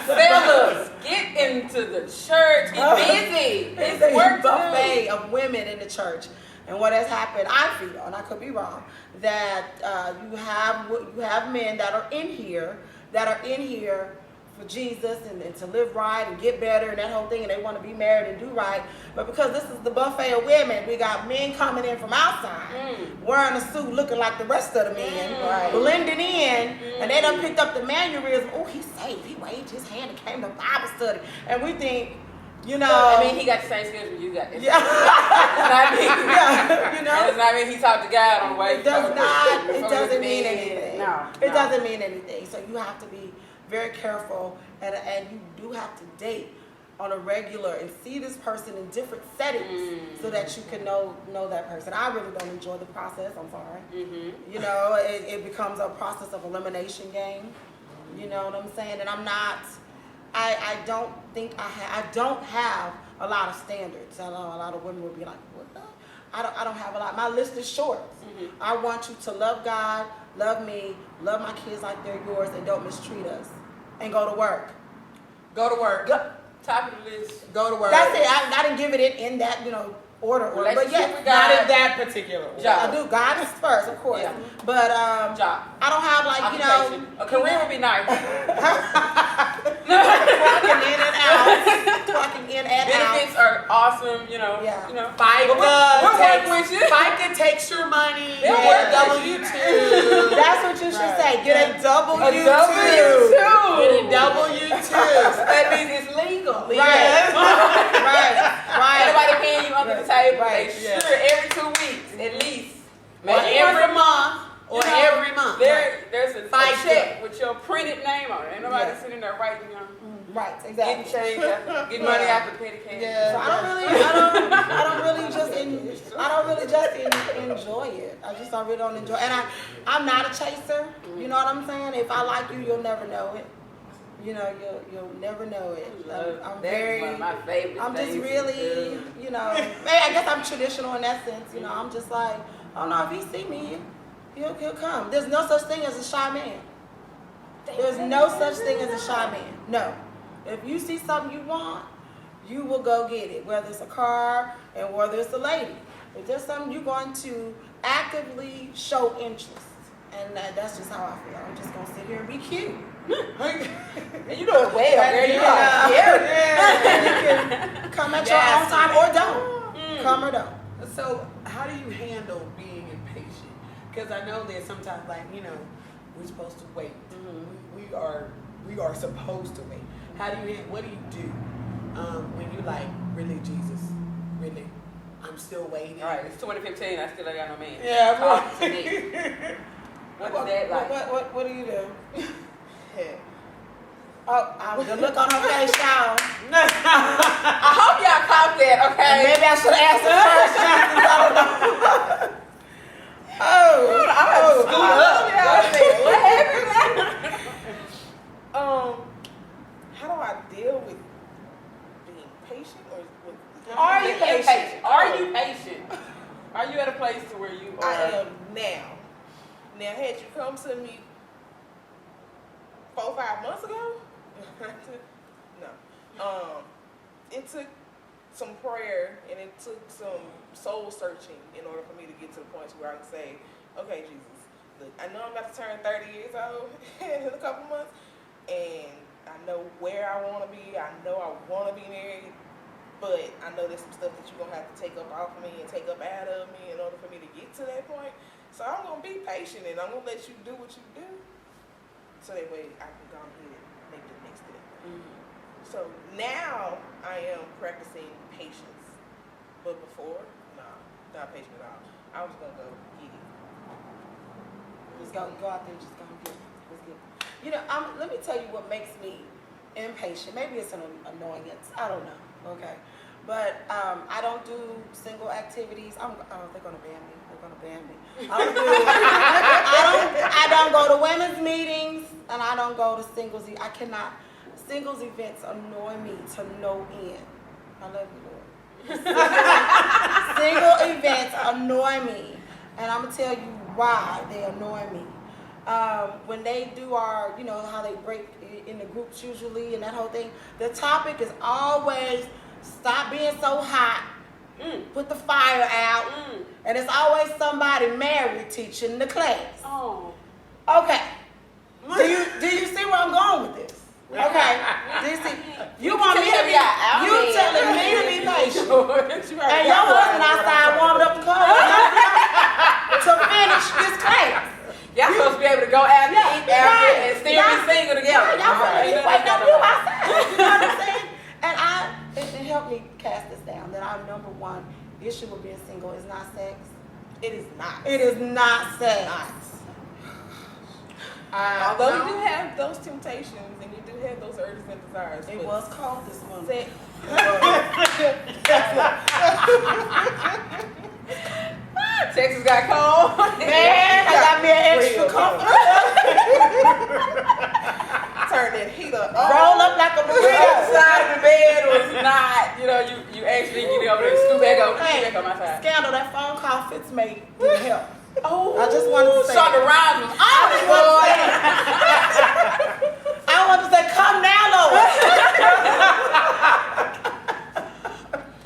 Fellas, get into the church. Get busy. It's a buffet of women in the church. And what has happened, I feel, and I could be wrong, that you have men that are in here for Jesus and to live right and get better and that whole thing, and they want to be married and do right. But because this is the buffet of women, we got men coming in from outside, wearing a suit looking like the rest of the men, blending in, and they done picked up the mannerism. Oh, he's saved. He waved his hand and came to Bible study. And we think, you know. I mean, he got the same schedule you got. Yeah. You know. That does not mean he talked to God on the way. It does not. It doesn't mean anything. No. It doesn't mean anything. So you have to be very careful, and you do have to date on a regular and see this person in different settings so that you can know that person. I really don't enjoy the process. I'm sorry. You know, it becomes a process of elimination game. You know what I'm saying? And I'm not. I don't think I don't have a lot of standards. I know a lot of women would be like, what the? I don't have a lot. My list is short. I want you to love God, love me, love my kids like they're yours, and don't mistreat us. And go to work. Go to work. Top of the list. Go to work. That's it. I didn't give it in that, order. But yes, not in that particular order. I do. God is first, of course. Yeah. But Job. I don't have like, Occupation. A career would be nice. Clocking in and out. Clocking in and out. Benefits are awesome, Yeah. FICA takes your money. They'll Get work a W-2. That's what you should say. Get a W-2. A W-2. Get a W-2. That means it's legal. Right. Right. Everybody paying you under the table. Right. They sure every 2 weeks at least. Or every month. Or every month. There's a FICA. check with your printed name on it. Ain't nobody sitting there writing, Right. getting Exactly. change, getting money after petty cash. Yeah. So I don't really just enjoy it. I really don't enjoy it. And I'm not a chaser. You know what I'm saying? If I like you, you'll never know it. You'll never know it. I'm very. One of my favorite I'm just things really, to do. I guess I'm traditional in that sense. I'm just like, oh no, if he see me, he'll come. There's no such thing as a shy man. There's no such thing as a shy man. No. If you see something you want, you will go get it, whether it's a car and whether it's a lady. If there's something you're going to actively show interest, and that's just how I feel. I'm just going to sit here and be cute. And you do it well, girl. You are. You can come at your own time or don't. Come or don't. So how do you handle being impatient? Because I know that sometimes, like, we're supposed to wait. We are supposed to wait. What do you do when you like, really, Jesus, really, I'm still waiting? All right, it's 2015. I still ain't got no man. Yeah, Talk to me. What's that like? What do you do? Oh, the look on her face, y'all. I hope y'all caught that, okay? Maybe I should ask her first. What happened? How do I deal with being patient or with? Are you patient? Are you patient? Are you at a place to where you are? I am now. Now, had you come to me 4 or 5 months ago, no. It took some prayer and it took some soul searching in order for me to get to the point where I can say, okay, Jesus, look, I know I'm about to turn 30 years old in a couple months, and I know where I want to be. I know I want to be married, but I know there's some stuff that you're going to have to take up off of me and take up out of me in order for me to get to that point. So I'm going to be patient and I'm going to let you do what you do so that way I can go ahead and make the next step. So now I am practicing patience, but before, not patient at all. I was going to go get it. Just go out there and just go and get it. Let's get it. Let me tell you what makes me impatient. Maybe it's an annoyance. I don't know. Okay. But I don't do single activities. They're gonna ban me. I don't go to women's meetings, and I don't go to singles. I cannot. Singles events annoy me to no end. I love you, Lord. Single events annoy me, and I'm gonna tell you why they annoy me. When they do our, how they break in the groups usually and that whole thing, the topic is always stop being so hot, put the fire out, and it's always somebody married teaching the class. Oh. Okay. Do you see where I'm going with this? Okay. Do you see? You want me to be? You telling me to be patient, and your husband outside warming up the car to finish this class. Y'all supposed to be able to go out and eat after and still be single together. Y'all waiting on you outside. You know what I'm saying? And it helped me cast this down that our number one issue with being single is not sex. It is not. It is not sex. Although no. you do have those temptations and you do have those urges and desires. It but was cold this morning. sex- Texas got cold. Man, I got me an extra Real comforter. Turn that heater on. Roll up like a The burrito. side of the bed was not, you actually get over there, scoot back over, Hey, back on my side. Scandal, that phone call Fitz made didn't help. Oh, I just wanted to say Shonda that. Rhimes was I on it, boy. want to say, come now, Lord.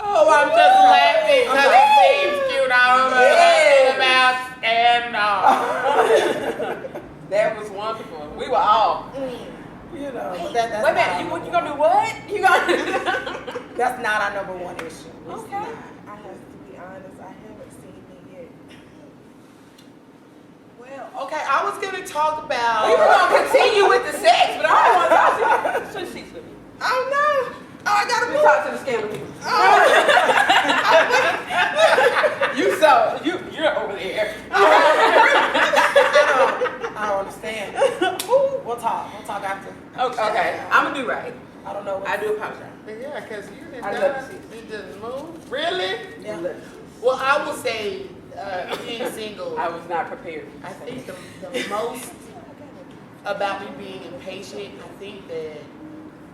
Oh, I'm just laughing because it seems cute. I don't know about scandal. That was wonderful. We were all. You know, but that's Wait a not minute, our you gonna do what? You gonna? That's not our number one issue. It's Okay. not. I have to be honest, I haven't seen it yet. Well, okay, I was going to talk We about. were gonna continue with the sex, but I don't want to talk to you. Switch seats with me. Oh, no. Oh, I got to We move. talk to the scandal people. You're over there. I don't understand. We'll talk. We'll talk after. Okay, I'm gonna do right. I don't know what. I do apologize. Yeah, because you didn't I love to see you didn't move. Really? Yeah. Well, I will say, being single, I was not prepared. I think the most about me being impatient, I think that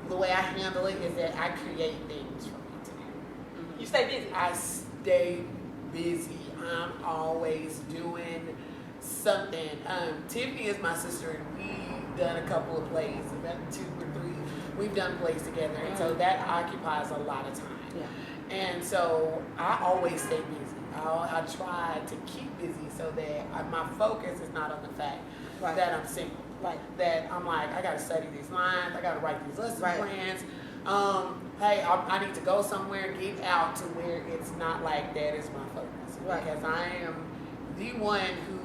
the way I handle it is that I create things for me to do. You stay busy. I stay busy. I'm always doing something. Tiffany is my sister, and we've done a couple of plays, about 2 or 3. We've done plays together, and so that occupies a lot of time. Yeah. And so I always stay busy. I try to keep busy so that my focus is not on the fact Right. that I'm single. Right. That I'm like, I gotta study these lines, I gotta write these lesson Right. plans. Hey, I need to go somewhere, get out to where it's not like that is my focus. Right. Because I am the one who,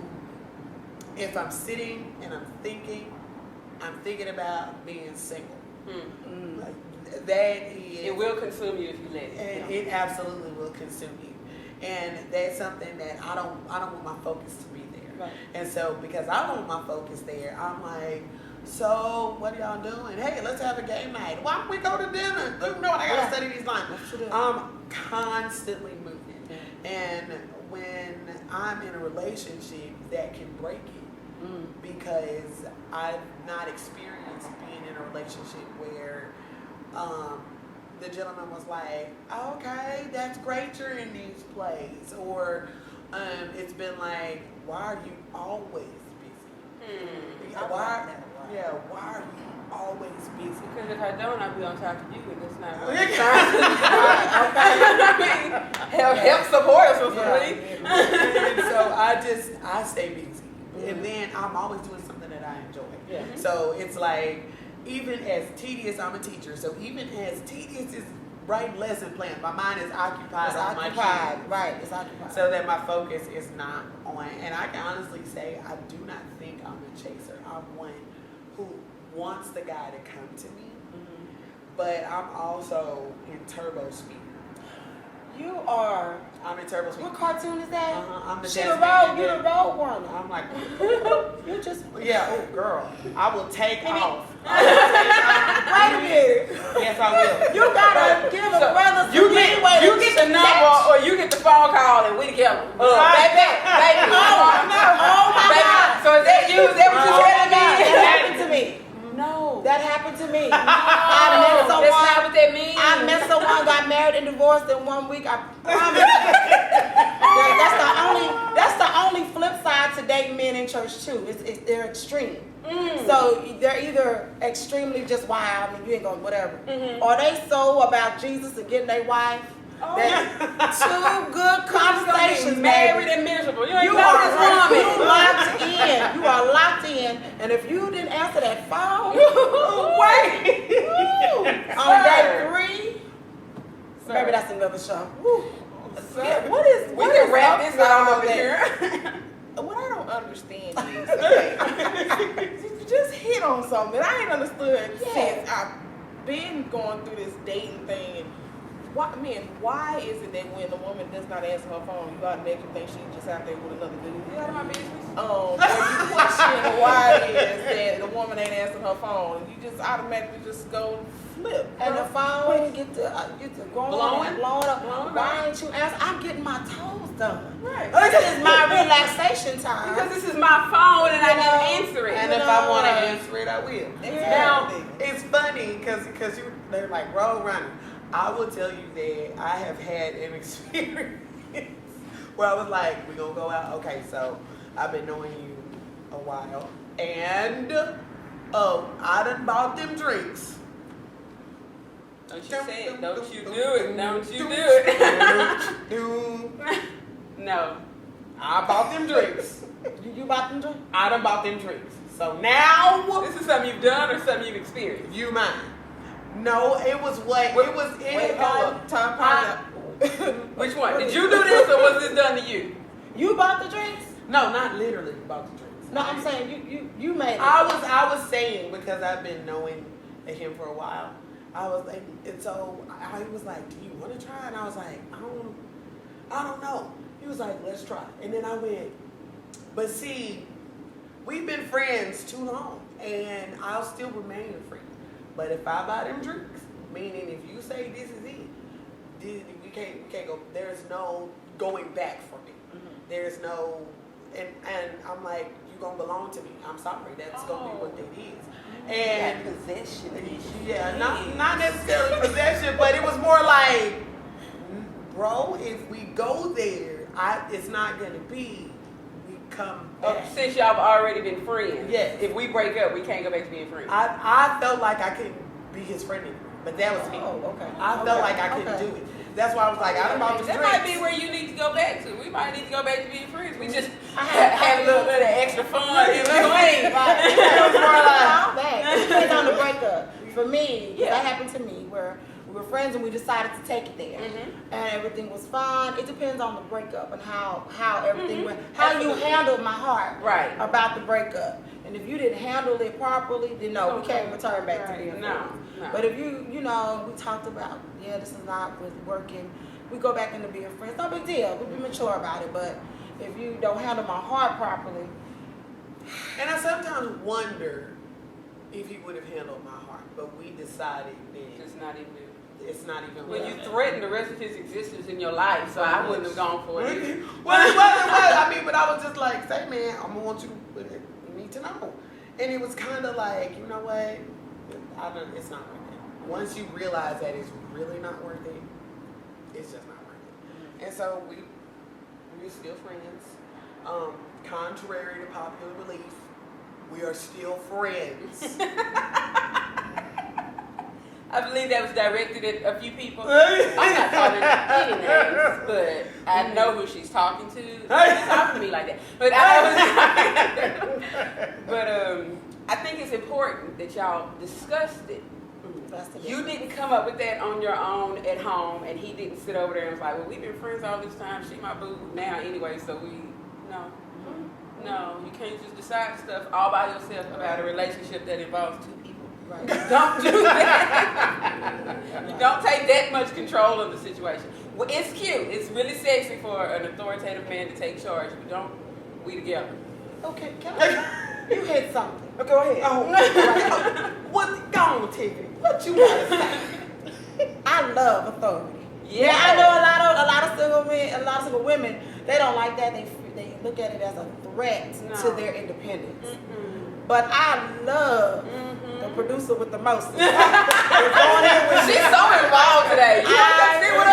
if I'm sitting and I'm thinking about being single. Like, that is. It will consume you if you let it. And it absolutely will consume you. And that's something that I don't want my focus to be there. Right. And so because I don't want my focus there, I'm like, so what are y'all doing? Hey, let's have a game night. Why don't we go to dinner? No, I gotta study these lines. Absolutely. I'm constantly moving. And when I'm in a relationship, that can break it. Because I've not experienced being in a relationship where the gentleman was like, okay, that's great you're in these plays. Or it's been like, why are you always busy? Why are you always busy? Because if I don't, I'll be on top of you, and that's not what I'm trying to do. Help support us with something. And so I stay busy. And then I'm always doing something that I enjoy. Yeah. So it's like, even as tedious, I'm a teacher, so even as tedious as writing lesson plans, my mind is occupied It's on my occupied. kids. Right. It's occupied. So that my focus is not on, and I can honestly say I do not think I'm a chaser. I'm one who wants the guy to come to me, but I'm also in turbo speed. You are. I'm in turbo speed. What cartoon is that? I'm the She the Jasmine road. You Daniel. the road runner. I'm like, You just. yeah, oh girl, I will take off. Wait a minute. Yes, I will. You gotta give a brother some You leeway get to the number, snatch. or you get the phone call, and we together. Baby. Oh my Baby. God. So is that you? Is that what you Oh my telling God. me? That happened to me. No. That happened to me. I met That's not someone. what that means. I met someone, got married and divorced in 1 week. I promise. That's the only flip side to dating men in church too. They're extreme. So they're either extremely just wild and you ain't gonna whatever, or they so about Jesus and getting their wife. That's two good conversations, married baby. and miserable. You ain't You know are this woman. you locked in. You are locked in, and if you didn't answer that phone, on day 3, baby, that's another show. Woo. What is We can wrap up this up with all over that? here. What I don't understand is, okay, you just hit on something that I ain't understood since I've been going through this dating thing and why is it that when the woman does not answer her phone, you automatically think she's just out there with another dude? You out of my business? Or you question why it is that the woman ain't answering her phone, and you just automatically just go flip. And the phone get to going Blowing? and blowing up. Blowing Why ain't you answer? I'm getting my toes done. Right. This is my relaxation time. Because this is my phone and I need to answer it. And if I want to answer it, I will. Yeah. Now, it's funny because they're like road running. I will tell you that I have had an experience where I was like, we're going to go out. Okay, so I've been knowing you a while. And I done bought them drinks. Don't you say it. Don't you do it. Don't you do it. No. I bought them drinks. You bought them drinks? I done bought them drinks. So now, This is something you've done or something you've experienced? you mine. No, it was what it was. It Wait, had hold up. Time out. Which one? Did you do this or was this done to you? You bought the drinks? No, not literally bought the drinks. No, I'm saying you made it. I was saying because I've been knowing him for a while. I was like, and so he was like, "Do you want to try?" And I was like, "I don't know." He was like, "Let's try." And then I went, but see, we've been friends too long, and I'll still remain a friend. But if I buy them drinks, meaning if you say this is it, we can't go. There's no going back for me. There's no, and I'm like, you gonna belong to me. I'm sorry, that's gonna be what it is. And possession. yeah, not necessarily possession, but it was more like, bro, if we go there, it's not gonna be we come back. Since y'all have already been friends. Yes. If we break up, we can't go back to being friends. I felt like I couldn't be his friend anymore, but that was me. Oh, okay. I felt like I couldn't do it. That's why I was like, I don't about the That drinks. might be where you need to go back to. We might need to go back to being friends. We just I have a little bit of extra fun in between. Right. It was more like, All back. It depends on the breakup. For me, Yeah. that happened to me where we were friends and we decided to take it there. And everything was fine. It depends on the breakup and how everything went. How you handled my heart Right. about the breakup. And if you didn't handle it properly, then no, we can't return back to being No, friends. no. But if we talked about, this is not working, we go back into being friends. No big deal. We be mature about it. But if you don't handle my heart properly, and I sometimes wonder if he would have handled my heart, but we decided that It's not even. it's not even. Well, you threatened the rest of his existence in your life, so I wouldn't have gone for it. either. Well, it was. I mean, but I was just like, say, man, I'm gonna want you to need to know. And it was kind of like, you know what? It's not worth it. Once you realize that it's really not worth it, it's just not worth it. And so we're still friends. Contrary to popular belief, we are still friends. I believe that was directed at a few people. I'm not calling any names, but I know who she's talking to. She's talking to me like that. But I think it's important that y'all discussed it. You didn't come up with that on your own at home, and he didn't sit over there and was like, well, we've been friends all this time. She my boo now anyway, so no, you can't just decide stuff all by yourself about a relationship that involves two people. right. Don't do that. You don't take that much control of the situation. Well, it's cute. It's really sexy for an authoritative man to take charge, but don't we together. Okay, you hit something. Go ahead. What? Go on, Tiffany. What you gotta say? I love authority. Yeah. I know a lot of single men, a lot of single women, they don't like that. They look at it as a threat to their independence. But I love the producer with the most. She's so involved today. You gotta see what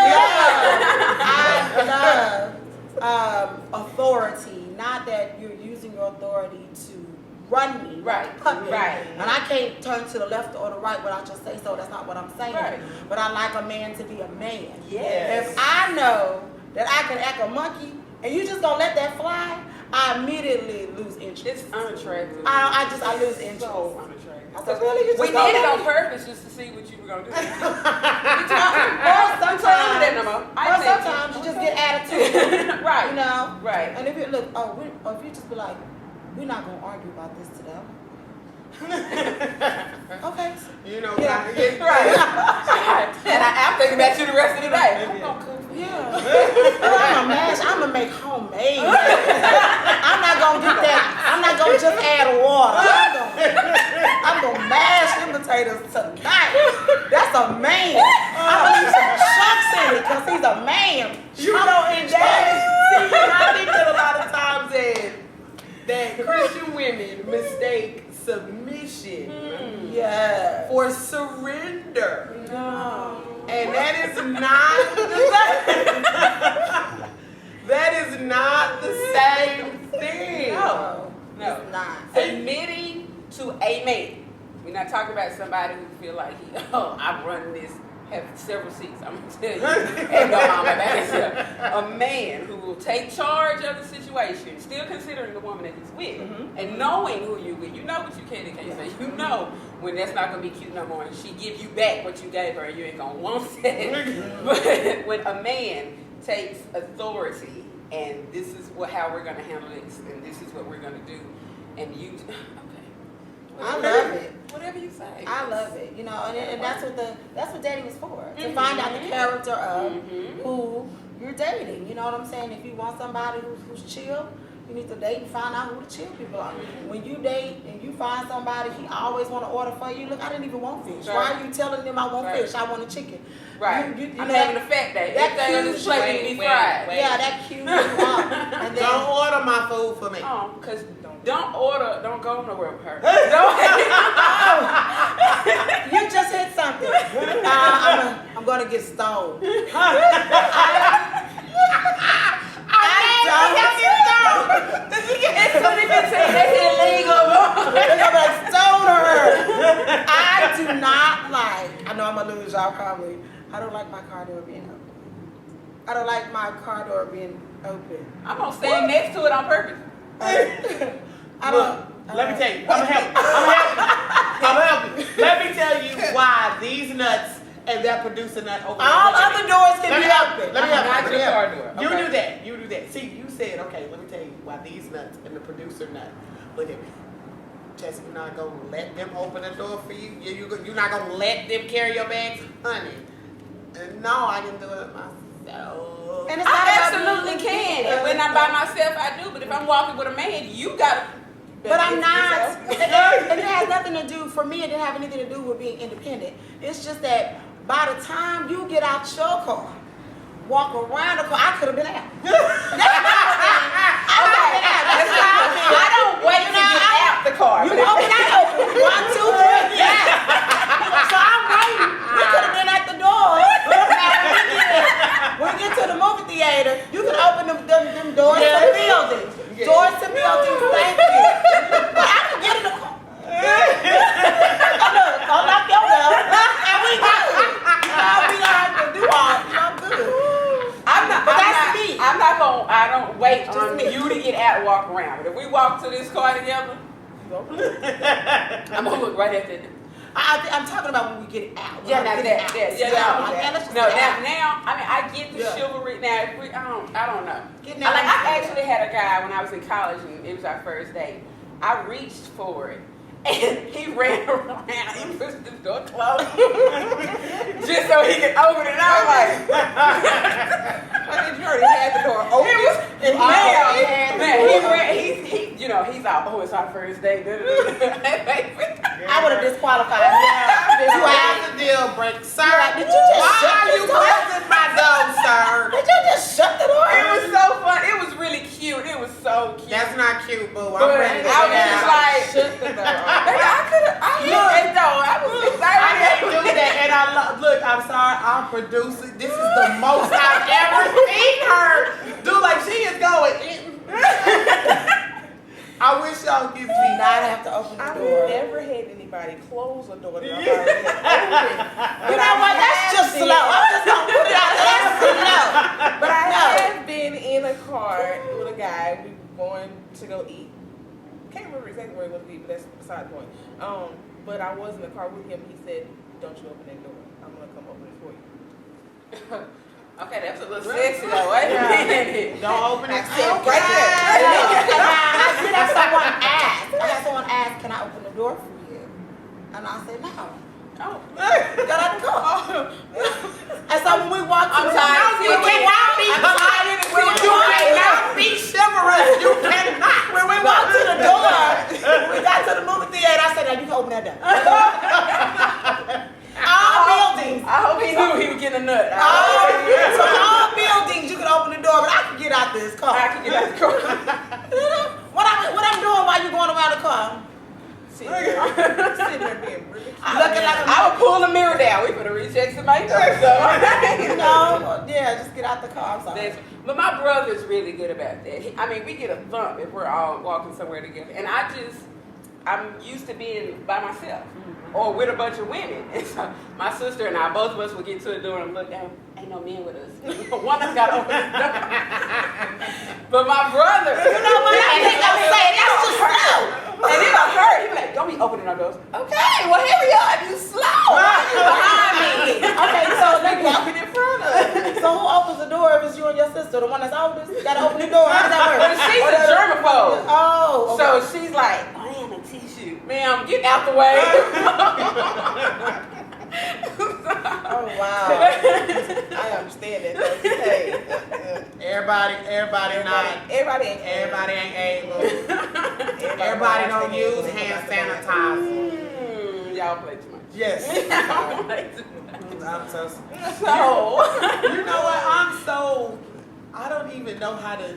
I love authority. Not that you're using your authority to run me, Right, puppet. right. And I can't turn to the left or the right without your say so. That's not what I'm saying. Right. But I like a man to be a man. Yes. If I know that I can act a monkey and you just gonna let that fly, I immediately lose interest. It's unattractive. I lose interest. So unattractive. I said, really? You just We gonna did it let on me- purpose just to see what you were gonna do. Or sometimes, that no more. I or think- sometimes you just get attitude. Right. You know? Right. And if you look, or if you just be like, we're not gonna argue about this today. Okay. You know, Yeah. Right. And I'm thinking about you the rest of the day. I'm gonna leave some chunks in it because he's a man. You know, and I think that a lot of times that Christian women mistake submission for surrender. No. And that is not the same thing. No. It's not. Admitting to a man. We're not talking about somebody who feel like I'm running this, have several seats. I'm gonna tell you, ain't no mama back here. A man who will take charge of the situation, still considering the woman that he's with, and knowing who you with. You know what you can and can't say. You know when that's not gonna be cute no more, and she give you back what you gave her, and you ain't gonna want it. But when a man takes authority, and this is how we're gonna handle this, and this is what we're gonna do, and you. I love it. Whatever you say. I love it. You know, and that's what dating is for. To find out the character of who you're dating. You know what I'm saying? If you want somebody who's chill, you need to date and find out who the chill people are. When you date and you find somebody, he always want to order for you. Look, I didn't even want fish. Right. Why are you telling them I want Right. fish? I want a chicken. Right. You I'm know, having a fat day. that Everything on this cute plate way- need to be wait, fried. wait. Yeah, that cute you are. And then, Don't order my food for me. Oh, because don't go nowhere with her. you just hit something. I'm going to get stoned. As soon as you say that's illegal. They're gonna be like, stone her. I do not like, I know I'm gonna lose y'all probably. I don't like my car door being open. I don't like my car door being open. I'm gonna stand next to it on purpose. I Look, don't. let me tell you. I'm gonna help you. Let me tell you why these nuts and that producer nut over there. All other doors can Let be me help open. you. Let me help you. Not Let me your help car you. door. You Okay. do that. You do that. See, you said, okay, let me tell you why these nuts and the producer nut. Look at me. Jesse, you're not gonna let them open the door for you? You're not gonna let them carry your bags? Honey, no, I can do it myself. And it's not I about absolutely being can. independent. And when I'm by myself, I do. But if I'm walking with a man, you gotta. But I'm not. Yourself. And it has nothing to do, for me, it didn't have anything to do with being independent. It's just that by the time you get out your car, walk around the car, I could have been out. I don't wait to get out the car. You but if- open that open. 1, 2, 3, yeah. So I'm waiting. We could have been at the door. When we get to the movie theater, you can open them doors to buildings. Yeah. Doors to buildings, thank you. But I can get in the car. Look, unlock your door. And we good. We don't have to do all. I'm good. I don't wait Just on me. you to get out and walk around. But if we walk to this car together, I'm gonna look right at that. I'm talking about when we get out. When Yeah, I'm now getting that, out. yeah, Yeah, let's just no, get out. now, I mean, I get the Yeah. chivalry. Now, if we, I don't know. Getting I out is I good. actually had a guy when I was in college, and it was our first date. I reached for it, and he ran around. He pushed the door closed, just so he could open it. And I was like, You already had the door open. it was, And man, he ran. He's out. Oh, it's our first date. I would have disqualified him. You have the deal break, sir. Did you just Why shut are this you door? pressing my door, sir? Did you just shut the door? It was so fun. It was really cute. It was so cute. That's not cute, boo. But I'm ready to I get was just out. like, Shut the door. I hit that though. I was excited. I can't do that, and look. I'm sorry, I'm producing. This is the most I've ever seen her do. Like she is going. I wish y'all could see. Not have to open the I've door. never had anybody close a door that I've already opened. You know what? That's just slow. I'm just gonna put it out there. That's slow. But I No. have been in a car with a guy. We were going to go eat. Can't remember exactly where we were going to eat, but that's beside the point. But I was in the car with him. He said, "Don't you open that door. I'm gonna come open it for you." Okay, that was a little sexy though. Wait a minute. Don't open it. Right there. I had someone ask, can I open the door for you? And I said, no. Oh. Got out the car. And so when we walked I'm to tired. when we walked Be chivalrous. You cannot. when we walked to the door, when we got to the movie theater, I said, now you can open that door. All buildings. I hope he knew he be getting a nut. So all buildings, you can open the door, but I can get out this car. I can get out the car. What I'm doing while you going around the car? Sitting there being really Looking like I would pull the mirror down. We better recheck some makeup. just get out the car. I'm sorry. But my brother's really good about that. We get a thump if we're all walking somewhere together. And I'm used to being by myself or with a bunch of women. And so my sister and I, both of us would get to the door and look down. Ain't no men with us. One of us got to open the door. But my brother, You know what? I think I'm saying that's just slow. and it'll hurt. He'll be like, don't be opening our doors. Okay, well, hurry up. You slow. Why you behind me? Okay, so let me Walking in front of us. So who opens the door if it's you and your sister? The one that's oldest? You gotta open the door. How does that work? But she's a germaphobe. Oh, okay. So she's like, I am a tissue. Ma'am, get out the way. Oh wow. I understand that. Though. Hey, Everybody not. Everybody Everybody ain't able. Everybody don't use hand sanitizer. Y'all play too much. Yes. Y'all play too much. I'm so. So, You know what? I don't even know how to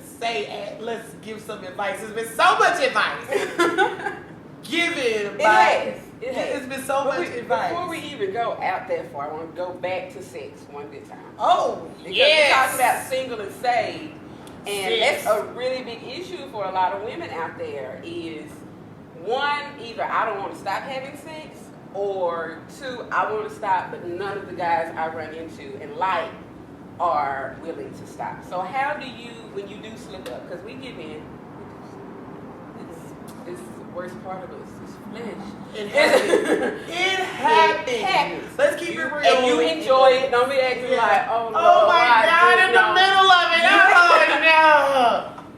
say. Let's give some advice. There's been so much advice given by. it has. It's been so much advice. Before we even go out that far, I want to go back to sex one good time. Oh, Because yes. we're talking about single and saved. And Yes. that's a really big issue for a lot of women out there is, one, either I don't want to stop having sex, or two, I want to stop, but none of the guys I run into and like are willing to stop. So how do you, when you do slip up, because we give in, it's the worst part of us, it's flesh. It happens. It happens. It happens. Let's keep it real. And you enjoy it. Don't be acting like, oh, Lord, Oh my why God! did In the no. middle of it. Oh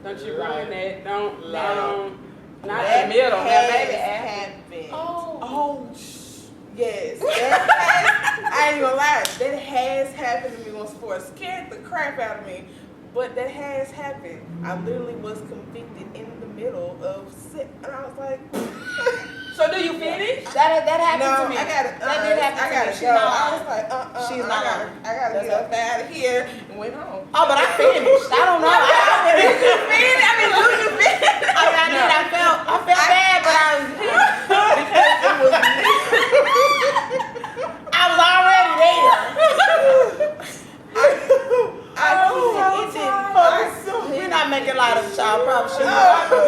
Don't you ruin that. Don't. No. Not in the middle. Now, maybe after. happened. no! Oh. Yes, that has, I ain't gonna lie, that has happened to me once before. It scared the crap out of me, but that has happened. I literally was convicted in the middle of sex, and I was like, So do you finish? That happened no, to me. I gotta, That did happen I to gotta me. She's go. not I lying. was like, She's not lying. I gotta get up out of here, and went home. Oh, but I finished. I don't know. I Did you finish? I mean, who you finish? I did. I felt bad, but I was already there. We're not making light of the child. Probably shouldn't.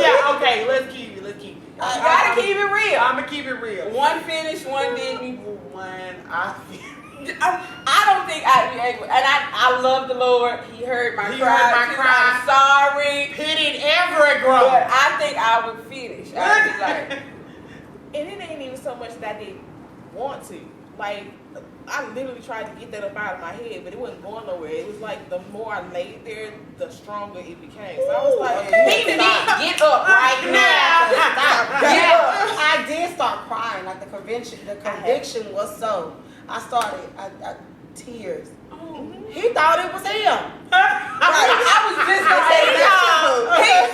Yeah. Okay. Let's keep it. You gotta keep it real. I'm gonna keep it real. One finished, one didn't. One. I don't think I'd be able. And I love the Lord. He heard my He cry. heard my too. cry. I'm sorry. Pitied every But girl. I think I would finish. I'd be like, And it ain't even so much that I didn't want to. Like, I literally tried to get that up out of my head, but it wasn't going nowhere. It was like the more I laid there, the stronger it became. So I was like, get up right now. Get up. I did start crying. Like the conviction was so. I started tears. He thought it was him. I was just gonna say that.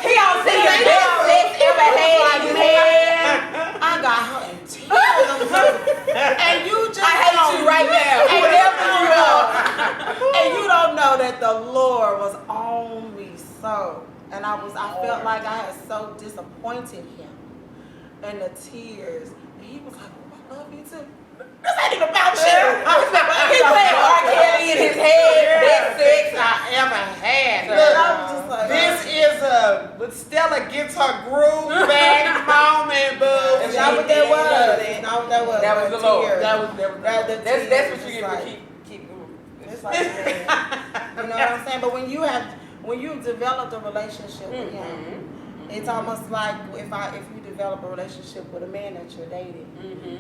He all seen the best sex ever had in his head. I got her in tears. And you just I hate you right now. Whatever you are. And you don't know that the Lord was on me so. And I felt like I had so disappointed him. And the tears. And he was like, oh, I love you too. This ain't even about you. He playing R. Kelly in his head. Best sex I ever had. And I was just like, This is but Stella gets her groove back moment, boo. That's not what that was. That's not what that was. That was the Lord. Tears. That was That's what you It's get like- for keep going. It's like, man, you know what I'm saying? But when you've developed a relationship with him, it's almost like if you develop a relationship with a man that you're dating,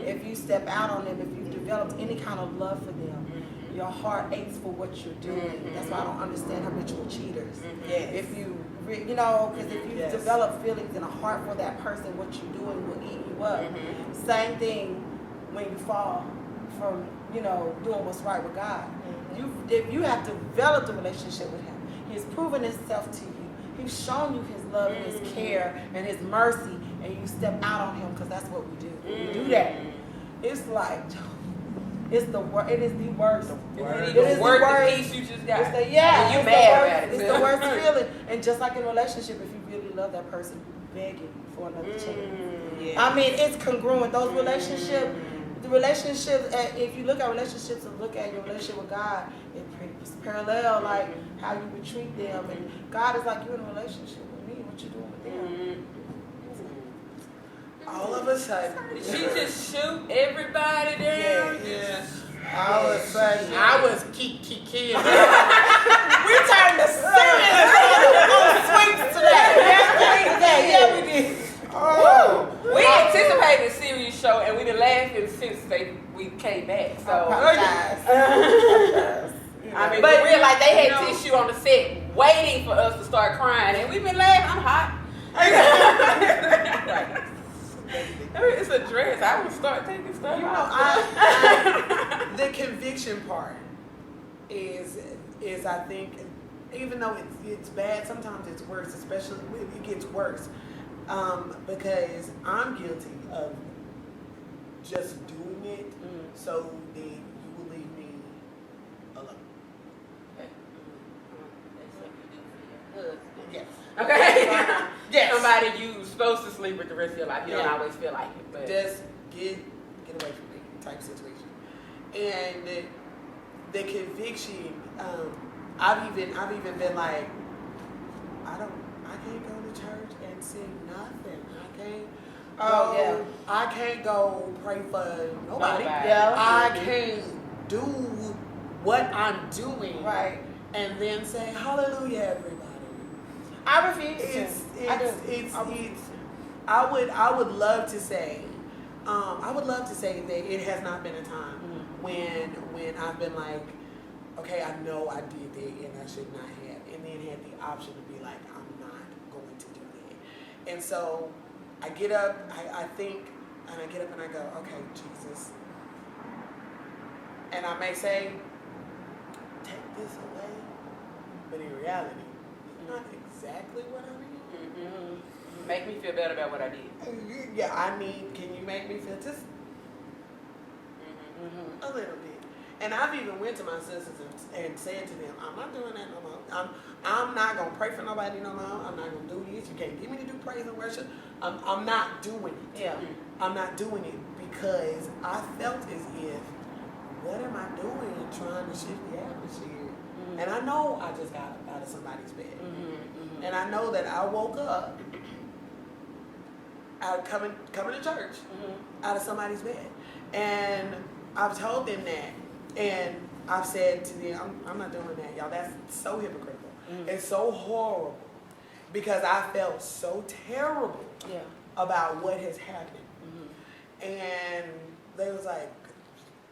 if you step out on them, if you've developed any kind of love for them, your heart aches for what you're doing. That's why I don't understand habitual cheaters. If you, because if you develop feelings and a heart for that person, what you're doing will eat you up. Same thing when you fall from, doing what's right with God. If you have developed a relationship with him, he's proven himself to you. He's shown you his love and his care and his mercy, and you step out on him because that's what we do. When we do that, it's like, It's the worst. It is the worst. It ain't It even is the worth the worst. piece you just got. It's the, yeah, And you it's mad the about worst, it. it's the worst feeling. And just like in a relationship, if you really love that person, begging for another chance. Yeah. I mean, it's congruent. Those relationships, the relationships. If you look at relationships and look at your relationship with God, it's parallel. Like how you would treat them, and God is like, you're in a relationship with me. What you doing with them? All of a sudden, Did she just shoot everybody down? yeah. All of a sudden, I was kiki. we turned the serious on sweeps today. Yeah, we did. Oh, we anticipated a serious show and we been laughing since we came back. So I mean, but real like they had tissue on the set waiting for us to start crying, and we've been laughing. I'm hot. It's a dress. I would start taking stuff. The conviction part is I think, even though it's bad, sometimes it's worse. Especially it gets worse because I'm guilty of just doing it so that you will leave me alone. Yes. Okay. Yes. Somebody you supposed to sleep with the rest of your life. You don't always feel like it, but Just get away from me type situation. And the conviction, I've even been like, I can't go to church and sing nothing. I can't go pray for nobody. Yeah. I can't do what I'm doing. Right. And then say hallelujah, everybody. I refuse to. I would love to say that it has not been a time when I've been like, okay, I know I did that and I should not have, and then had the option to be like, I'm not going to do that. And so I get up, I think, and I get up and I go, okay, Jesus. And I may say, take this away, but in reality, it's not exactly what I mean. make me feel better about what I did. Yeah, I mean, can you make me feel just a little bit? And I've even went to my sisters and said to them, I'm not doing that no more. I'm not going to pray for nobody no more. I'm not going to do this. You can't get me to do praise and worship. I'm not doing it. Yeah. I'm not doing it because I felt as if, what am I doing trying to shift the atmosphere? And I know I just got out of somebody's bed. And I know that I woke up out coming to church out of somebody's bed. And I've told them that. And I've said to them, I'm not doing that, y'all. That's so hypocritical. It's so horrible because I felt so terrible about what has happened. And they was like,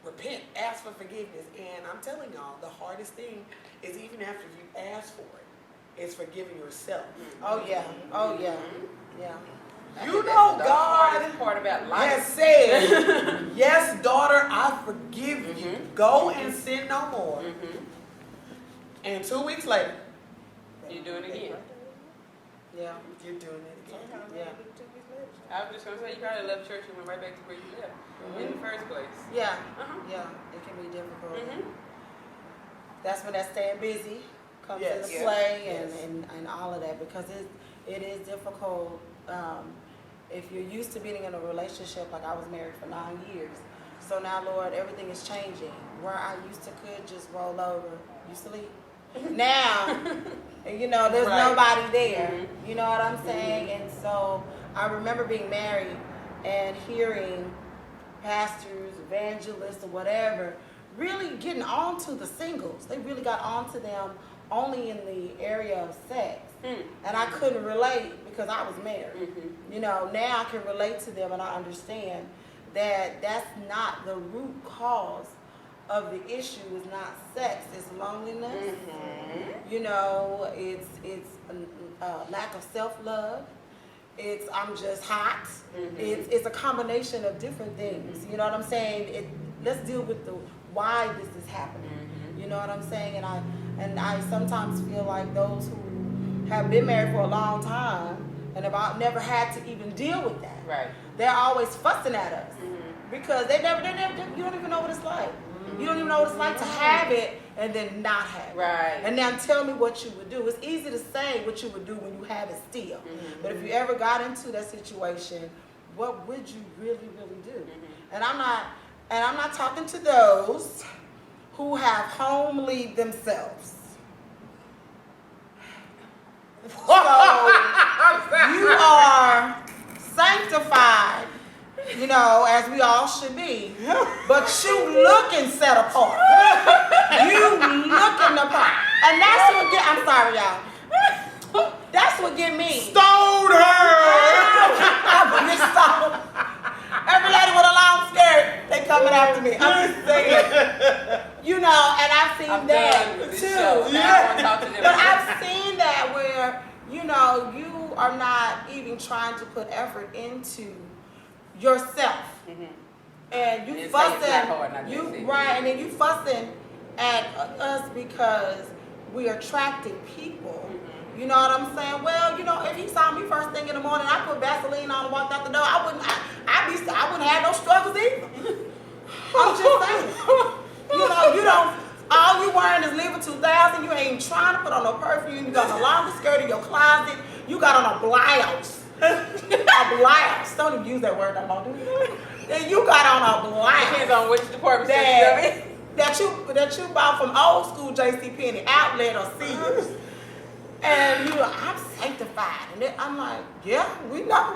repent, ask for forgiveness. And I'm telling y'all, the hardest thing is even after you ask for it, is forgiving yourself. Oh yeah. Yeah. You know, the God hardest part about life. has said, yes, daughter, I forgive you. Go and sin no more. And 2 weeks later, You're doing it again. Yeah. you're doing it again. Yeah. I was just gonna say you probably left church and went right back to where you left in the first place. Yeah. Yeah. It can be difficult. That's when that staying busy comes Yes. into play Yes. and all of that, because it is difficult if you're used to being in a relationship. Like I was married for 9 years, so now, Lord, everything is changing. Where I used to could just roll over, you sleep. Now, you know, there's nobody there. You know what I'm saying? And so I remember being married and hearing pastors, evangelists, or whatever, really getting onto the singles. They really got onto them only in the area of sex. And I couldn't relate because I was married. You know, now I can relate to them and I understand that that's not the root cause of the issue. Is not sex, it's loneliness. You know, it's lack of self-love. It's I'm just hot. It's a combination of different things. You know what I'm saying? Let's deal with the why this is happening. You know what I'm saying? And I sometimes feel like those who have been married for a long time and have never had to even deal with that. Right. They're always fussing at us because you don't even know what it's like. You don't even know what it's like to have it and then not have it. Right. And now tell me what you would do. It's easy to say what you would do when you have it still. But if you ever got into that situation, what would you really, really do? And I'm not talking to those who have homely themselves. So you are sanctified, you know, as we all should be, but you looking set apart. You looking the part. And that's what get, I'm sorry, y'all. That's what get me. Stone her! I'm gonna get stoned. Every lady with a long skirt, they coming after me. I'm just saying. You know, and I've seen that too. But I've seen that where, you know, you are not even trying to put effort into yourself. And you fussing, and then you fussing at us because we're attracting people. You know what I'm saying? Well, you know, if he saw me first thing in the morning, I put Vaseline on and walked out the door, I wouldn't have no struggles either. I'm just saying. You know, you don't, all you wearing is Lever 2000, you ain't trying to put on no perfume, you got the longest skirt in your closet, you got on a blouse. A blouse. Don't even use that word no more, do you? Then you got on a blouse. Depends on which department store you in. That you bought from old school JCPenney, Outlet or Sears. And you like, I'm sanctified. And then I'm like, yeah, we know.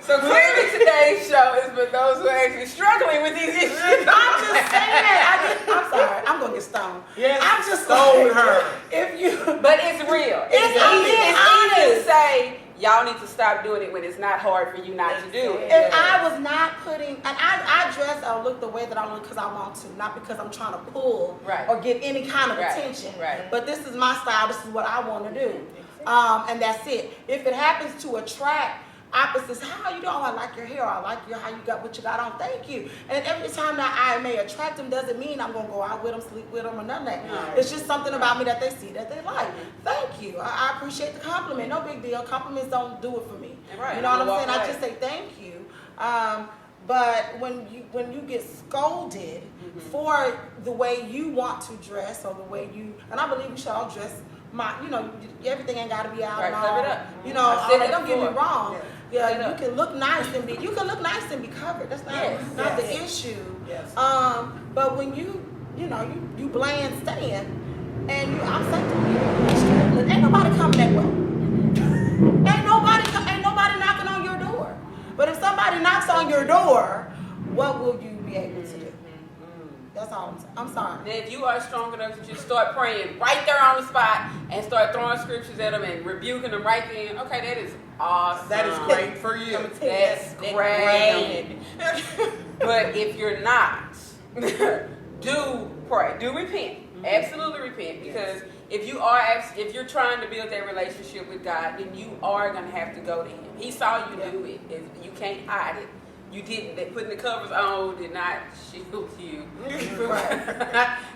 So clearly today's show is for those who are actually struggling with these issues. I'm just saying. I'm sorry. I'm going to get stoned. Yes, I'm just stone saying, her. If you... But it's real. It's easy to honest. say, y'all need to stop doing it when it's not hard for you not to do it. If I was not putting, and I dress or look the way that I look because I want to, not because I'm trying to pull or get any kind of attention. Right. But this is my style. This is what I want to do, and that's it. If it happens to attract opposites, how you doing? Oh, I like your hair. I like how you got what you got on. Thank you. And every time that I may attract them doesn't mean I'm gonna go out with them, sleep with them, or none of that. No. It's just something about me that they see that they like. Thank you. I appreciate the compliment. No big deal. Compliments don't do it for me. Right. You know what I'm saying? Away. I just say thank you. But when you get scolded for the way you want to dress or the way you, and I believe we should all dress. Everything ain't gotta be out and all. Cover it up. You know, all that. Don't get me wrong. Yeah, you can look nice and be covered. That's not the issue. Yes. But when you bland stand and I'm saying ain't nobody coming that way. Ain't nobody knocking on your door. But if somebody knocks on your door, what will you be able to do? That's all I'm saying. I'm sorry. Then if you are strong enough to just start praying right there on the spot and start throwing scriptures at them and rebuking them right then, okay, that is awesome. That is great for you. That's great. But if you're not, do pray. Do repent. Absolutely repent. Because if you're trying to build that relationship with God, then you are going to have to go to Him. He saw you do it. You can't hide it. You didn't. Putting the covers on did not shield you.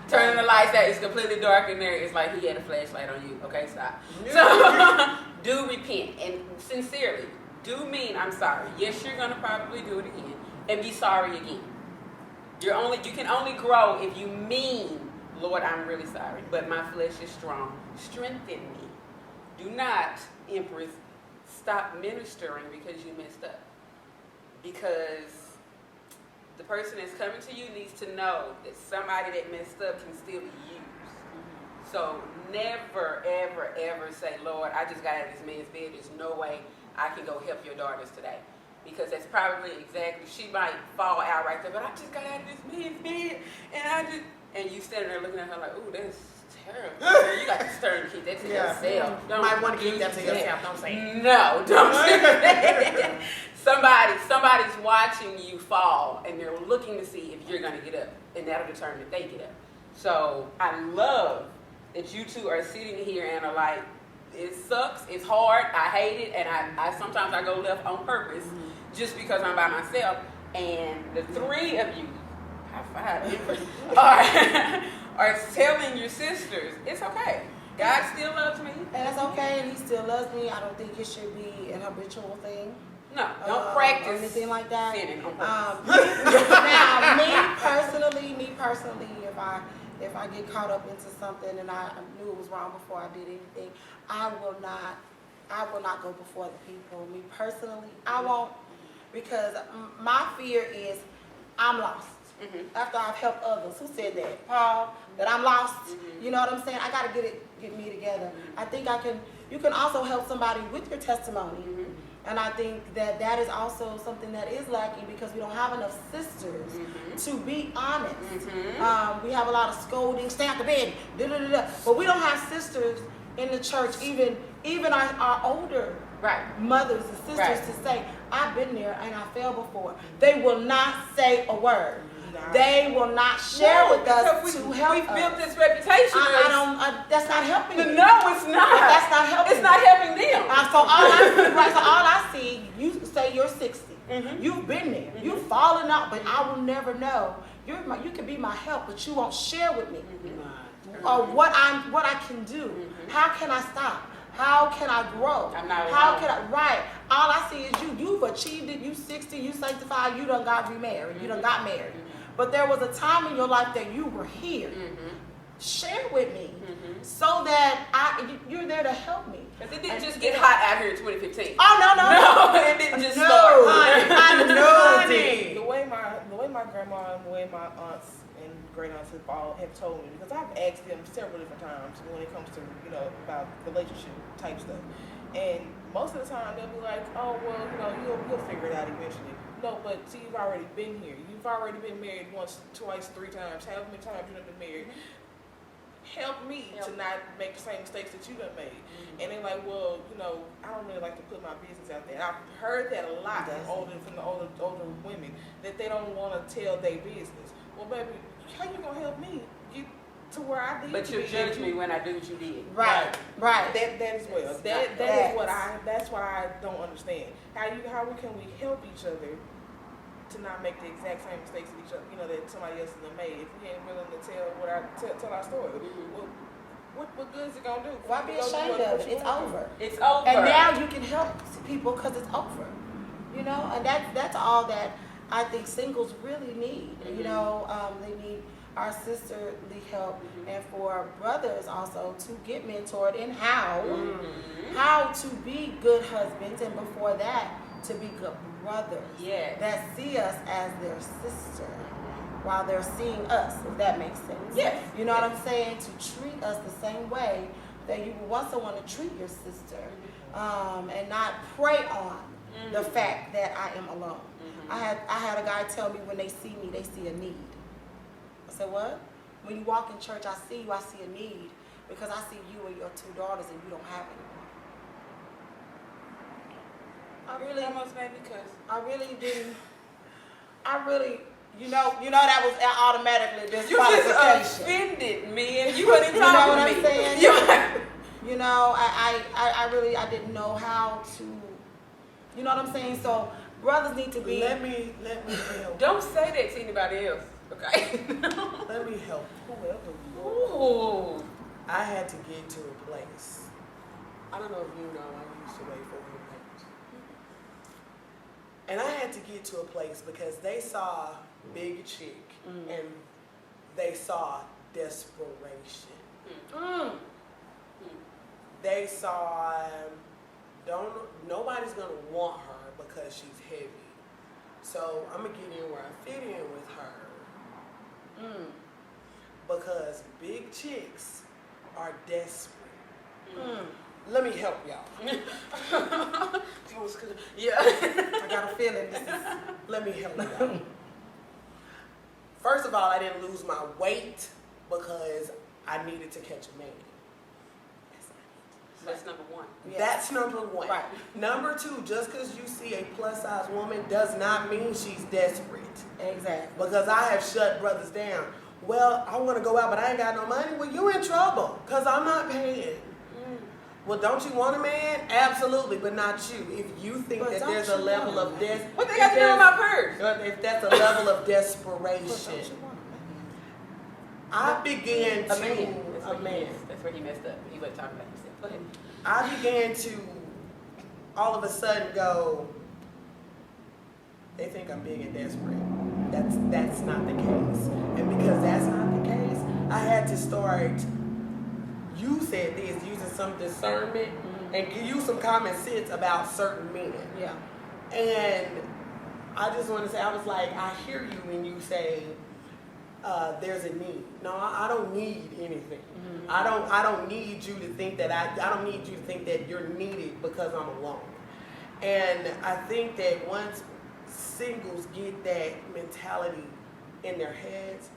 Turning the lights out, it's completely dark in there. It's like he had a flashlight on you. Okay, stop. So do repent and sincerely do mean I'm sorry. Yes, you're gonna probably do it again and be sorry again. You can only grow if you mean, Lord, I'm really sorry, but my flesh is strong. Strengthen me. Do not, Empress, stop ministering because you messed up. Because the person that's coming to you needs to know that somebody that messed up can still be used. So never, ever, ever say, Lord, I just got out of this man's bed. There's no way I can go help your daughters today. Because that's probably exactly, she might fall out right there, but I just got out of this man's bed, and you standing there looking at her like, ooh, that's terrible. You got to stern keep that to yourself. You might want to keep that to yourself. Don't say it. No, don't say that. Somebody's watching you fall, and they're looking to see if you're going to get up, and that'll determine if they get up. So I love that you two are sitting here and are like, it sucks, it's hard, I hate it, and I sometimes I go left on purpose just because I'm by myself. And the three of you, high five, are telling your sisters, it's okay. God still loves me. And it's okay, and He still loves me. I don't think it should be an habitual thing. No, don't or practice anything like that. sinning on purpose. Now, me personally, if I get caught up into something and I knew it was wrong before I did anything, I will not go before the people. Me personally, I won't, because my fear is I'm lost. After I've helped others. Who said that? Paul, that I'm lost. You know what I'm saying? I gotta get me together. I think you can also help somebody with your testimony. And I think that is also something that is lacking, because we don't have enough sisters, to be honest. We have a lot of scolding, stay out the bed, but we don't have sisters in the church, even our older mothers and sisters, to say, I've been there and I fell before. They will not say a word. They will not share with us to help We've us. built this reputation. That's not helping me. No, it's not. That's not helping. It's not helping them. So all I see, you say you're 60. You've been there. You've fallen out, but I will never know. You can be my help, but you won't share with me. Or what I can do. How can I stop? How can I grow? I'm not How alone. can I? Right. All I see is you. You've achieved it. You 60. You sanctified. You done got remarried. You done got married. But there was a time in your life that you were here. Share with me, so that you're there to help me. Because it didn't just get hot out here in 2015. Oh no! It didn't just start. I know it. The way my grandma and the way my aunts and great aunts have told me, because I've asked them several different times when it comes to about relationship type stuff, and most of the time they'll be like, oh well, you'll figure it out eventually. No, but see, you've already been here. You've already been married once, twice, 3 times. However many times you've been married. Help me to not make the same mistakes that you done made. And they're like, well, I don't really like to put my business out there. And I've heard that a lot from the older women, that they don't want to tell their business. Well, baby, how you gonna help me get to where I did? But you judge me when I do what you did. Right. That as well. That's what I don't understand. How can we help each other to not make the exact same mistakes of each other, that somebody else has made? If we ain't willing to tell our story, well, what good is it gonna do? Why be ashamed of it? It's over. It's over. And now you can help people because it's over. And that's all that I think singles really need. They need our sisterly help, and for brothers also to get mentored in how to be good husbands, and before that to be good brothers that see us as their sister while they're seeing us, if that makes sense. Yes. You know what I'm saying? To treat us the same way that you would want someone to treat your sister, and not prey on the fact that I am alone. I had a guy tell me, when they see me, they see a need. I said, what? When you walk in church, I see you, I see a need, because I see you and your 2 daughters and you don't have anyone. Almost made me cuss. I really didn't. That was automatically You just disqualification. offended me, and you weren't even You know talking what to I'm me. saying? I didn't know how to, you know what I'm saying? So brothers need to be. Let me help. Don't say that to anybody else, okay? Let me help. Ooh. I had to get to a place. I don't know if you know, I used to wait for roommates. And I had to get to a place because they saw Big Chick and they saw desperation. They saw nobody's gonna want her because she's heavy. So I'm gonna get in where I fit in with her. Because big chicks are desperate. Let me help y'all. Yeah. I got a feeling this is. Let me help y'all. First of all, I didn't lose my weight because I needed to catch a man. That's number one. Yes. That's number one. Right. Number two, just because you see a plus size woman does not mean she's desperate. Exactly. Because I have shut brothers down. Well, I want to go out, but I ain't got no money. Well, you in trouble because I'm not paying. Well, don't you want a man? Absolutely, but not you. If you think But that don't there's you a level want a of man? What they got to do with my purse? If that's a level of But desperation, don't you want a man? I began to A man. a man. That's where he messed up. He wasn't talking about himself. Go ahead. I began to all of a sudden go, they think I'm big and desperate. That's not the case. And because that's not the case, I had to start, you said this, using some discernment and use some common sense about certain men. Yeah. And I just want to say, I was like, I hear you when you say there's a need. No, I don't need anything. I don't need you to think that I don't need you to think that you're needed because I'm alone. And I think that once singles get that mentality in their heads,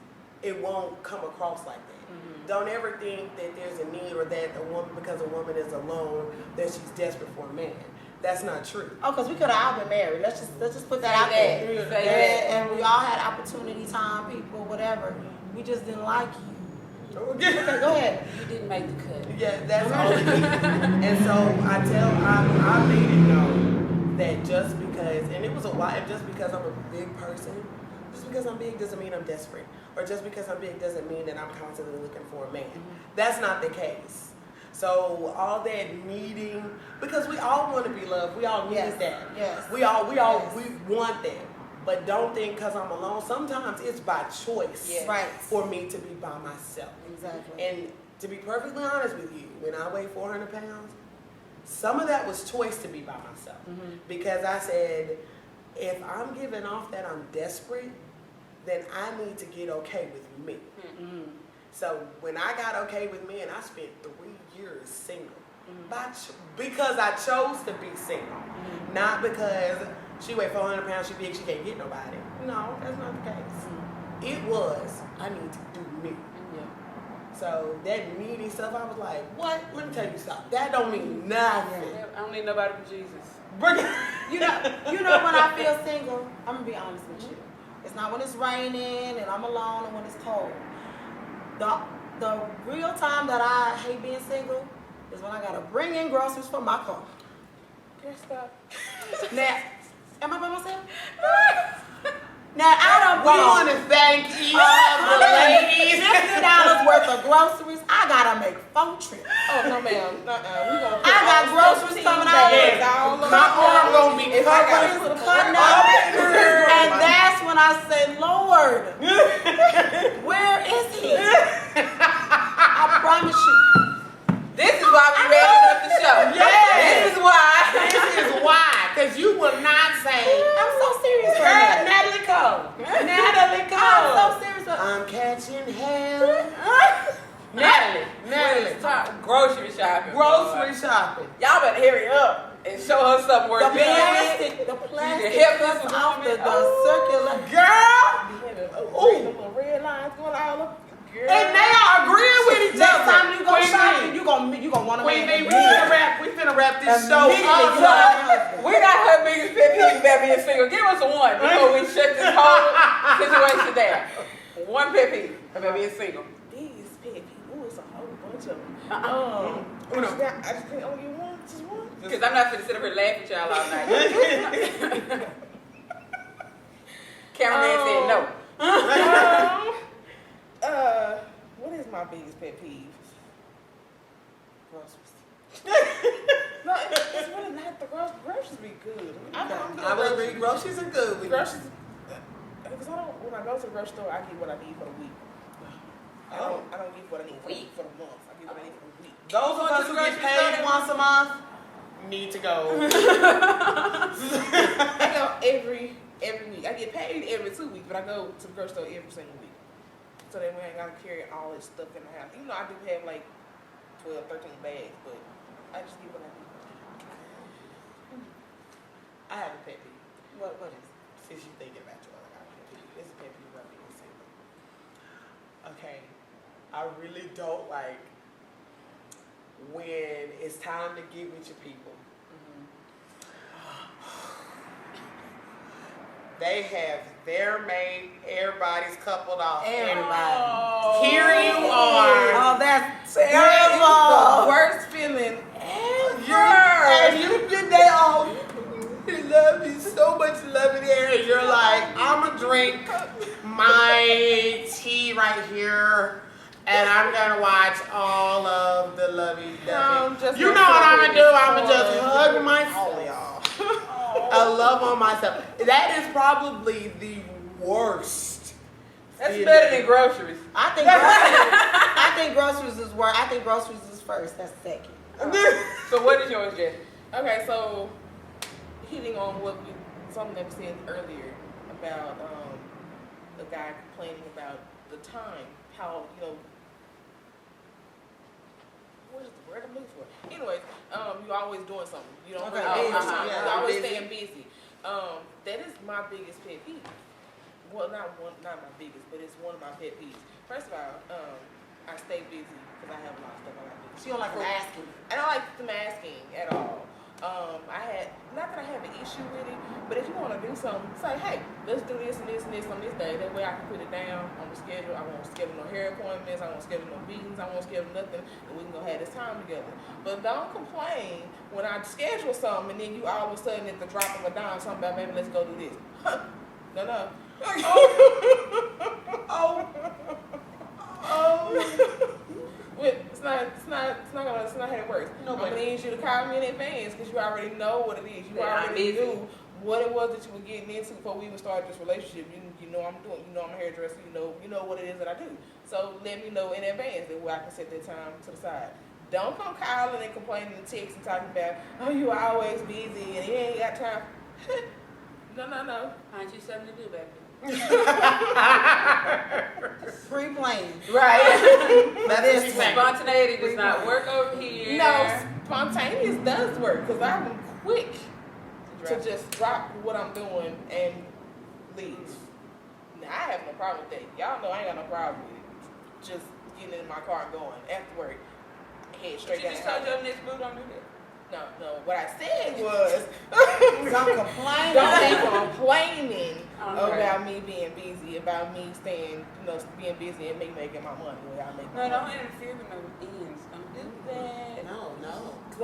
it won't come across like that. Don't ever think that there's a need or that a woman, because a woman is alone, that she's desperate for a man. That's not true. Oh, because we could have all been married. Let's just put that out there. And we all had opportunity time, people, whatever. We just didn't like you. Okay, go ahead. You didn't make the cut. Yeah, that's all it is. And so I made it known that just because, and it was a while, just because I'm a big person, just because I'm big doesn't mean I'm desperate. Or just because I'm big doesn't mean that I'm constantly looking for a man. That's not the case. So all that needing, because we all want to be loved. We all need that. Yes. We want that. But don't think because I'm alone. Sometimes it's by choice for me to be by myself. Exactly. And to be perfectly honest with you, when I weighed 400 pounds, some of that was choice to be by myself. Because I said, if I'm giving off that I'm desperate, then I need to get okay with me. So when I got okay with me, and I spent 3 years single, because I chose to be single, not because she weighed 400 pounds, she big, she can't get nobody. No, that's not the case. It was, I need to do me. So that needy stuff, I was like, what? Let me tell you something. That don't mean nothing. I don't need nobody but Jesus. You know when I feel single, I'm gonna be honest with you. It's not when it's raining and I'm alone and when it's cold. The real time that I hate being single is when I gotta bring in groceries for my car. Can't stop. Now, am I by myself? Now I don't We want to thank each of the ladies. $50 worth of groceries. I gotta make 4 trips. Oh no, ma'am. We gonna I got groceries coming out. My arm gonna be covered. Cutting up. And that's when I say, Lord, where is he? I promise you. This is why we raising up the show. This is why. This is why. Because you will not say, I'm so serious right now. Natalie Cole. I'm so serious. I'm catching hell. Natalie. Grocery shopping. Grocery shopping. Y'all better hurry up and show us something worth The plastic help comes us off the circular. Girl. Ooh. Red lines going all up. And they are agreeing with each Next other. time you go Queen shopping, Bee. you gonna want to Queen make Bee, we finna wrap this show Immediately up. We got her biggest pet peeve about being single. Give us a one before we shut this whole situation down. One pet peeve about being single. These pet people, it's a whole bunch of them. I just can't only get one, just one. Because I'm not finna sit up here and laugh at y'all all night. Cameraman said no. What is my biggest pet peeve? Groceries. No, it's really not the groceries. Groceries be good. I would agree. Groceries are good with Groceries, because when I go to the grocery store, I get what I need for the week. I don't get what I need for the month. I get what I need for the week. Those of us who get paid once a month need to go. I go every week. I get paid every 2 weeks, but I go to the grocery store every single week. So that way I ain't gotta carry all this stuff in the house. Even though I do have like 12, 13 bags, but I just get what I need. I have a pet peeve. What is it? Since you thinking about your other, I have a pet peeve. It's a pet peeve about being single. Okay, I really don't like when it's time to get with your people. They have their mate, everybody's coupled off. Everybody. Here you are. Oh, that's The terrible. worst feeling And you get that all. You love me so much, love in the air. And you're like, I'm gonna drink my tea right here, and I'm gonna watch all of the lovey-dovey. You know what I'm gonna do? I'm gonna just hug my soul, y'all. A love on myself. That is probably the worst. That's better than groceries. I think groceries is worse. I think groceries is first. That's second. So what is yours, Jess? Okay, so hitting on something that was said earlier about the guy complaining about the time, how what is the word I'm looking for? Anyways, you're always doing something. You don't really have time. Yeah, You're always busy. staying busy. That is my biggest pet peeve. Well, not my biggest, but it's one of my pet peeves. First of all, I stay busy because I have a lot of stuff I got to do. She don't like them asking. I don't like them asking at all. Not that I have an issue with it, but if you want to do something, say, hey, let's do this and this and this on this day. That way I can put it down on the schedule. I won't schedule no hair appointments. I won't schedule no meetings. I won't schedule nothing. And we can go have this time together. But don't complain when I schedule something and then you all of a sudden at the drop of a dime, something about, maybe let's go do this. No. It's not how it works. No, I'm gonna need you to call me in advance because you already know what it is. You already knew what it was that you were getting into before we even started this relationship. You know I'm a hairdresser. You know what it is that I do. So let me know in advance that way I can set that time to the side. Don't come calling and complaining and texting and talking about, oh, you always busy and you ain't got time. No. Find you something to do, baby. Pre-planned. Right. That is Spontaneity does not work over here. No, spontaneous does work because I'm quick to just drop what I'm doing and leave. Now, I have no problem with that. Y'all know I ain't got no problem with it. Just getting in my car and going after work, head straight You down. just told your next boo don't do that. No. What I said was, Don't complain. don't be complaining Okay. about me being busy, about me staying, being busy and me making my money where I make my No, don't money. interfere with no ends. Don't do that. No.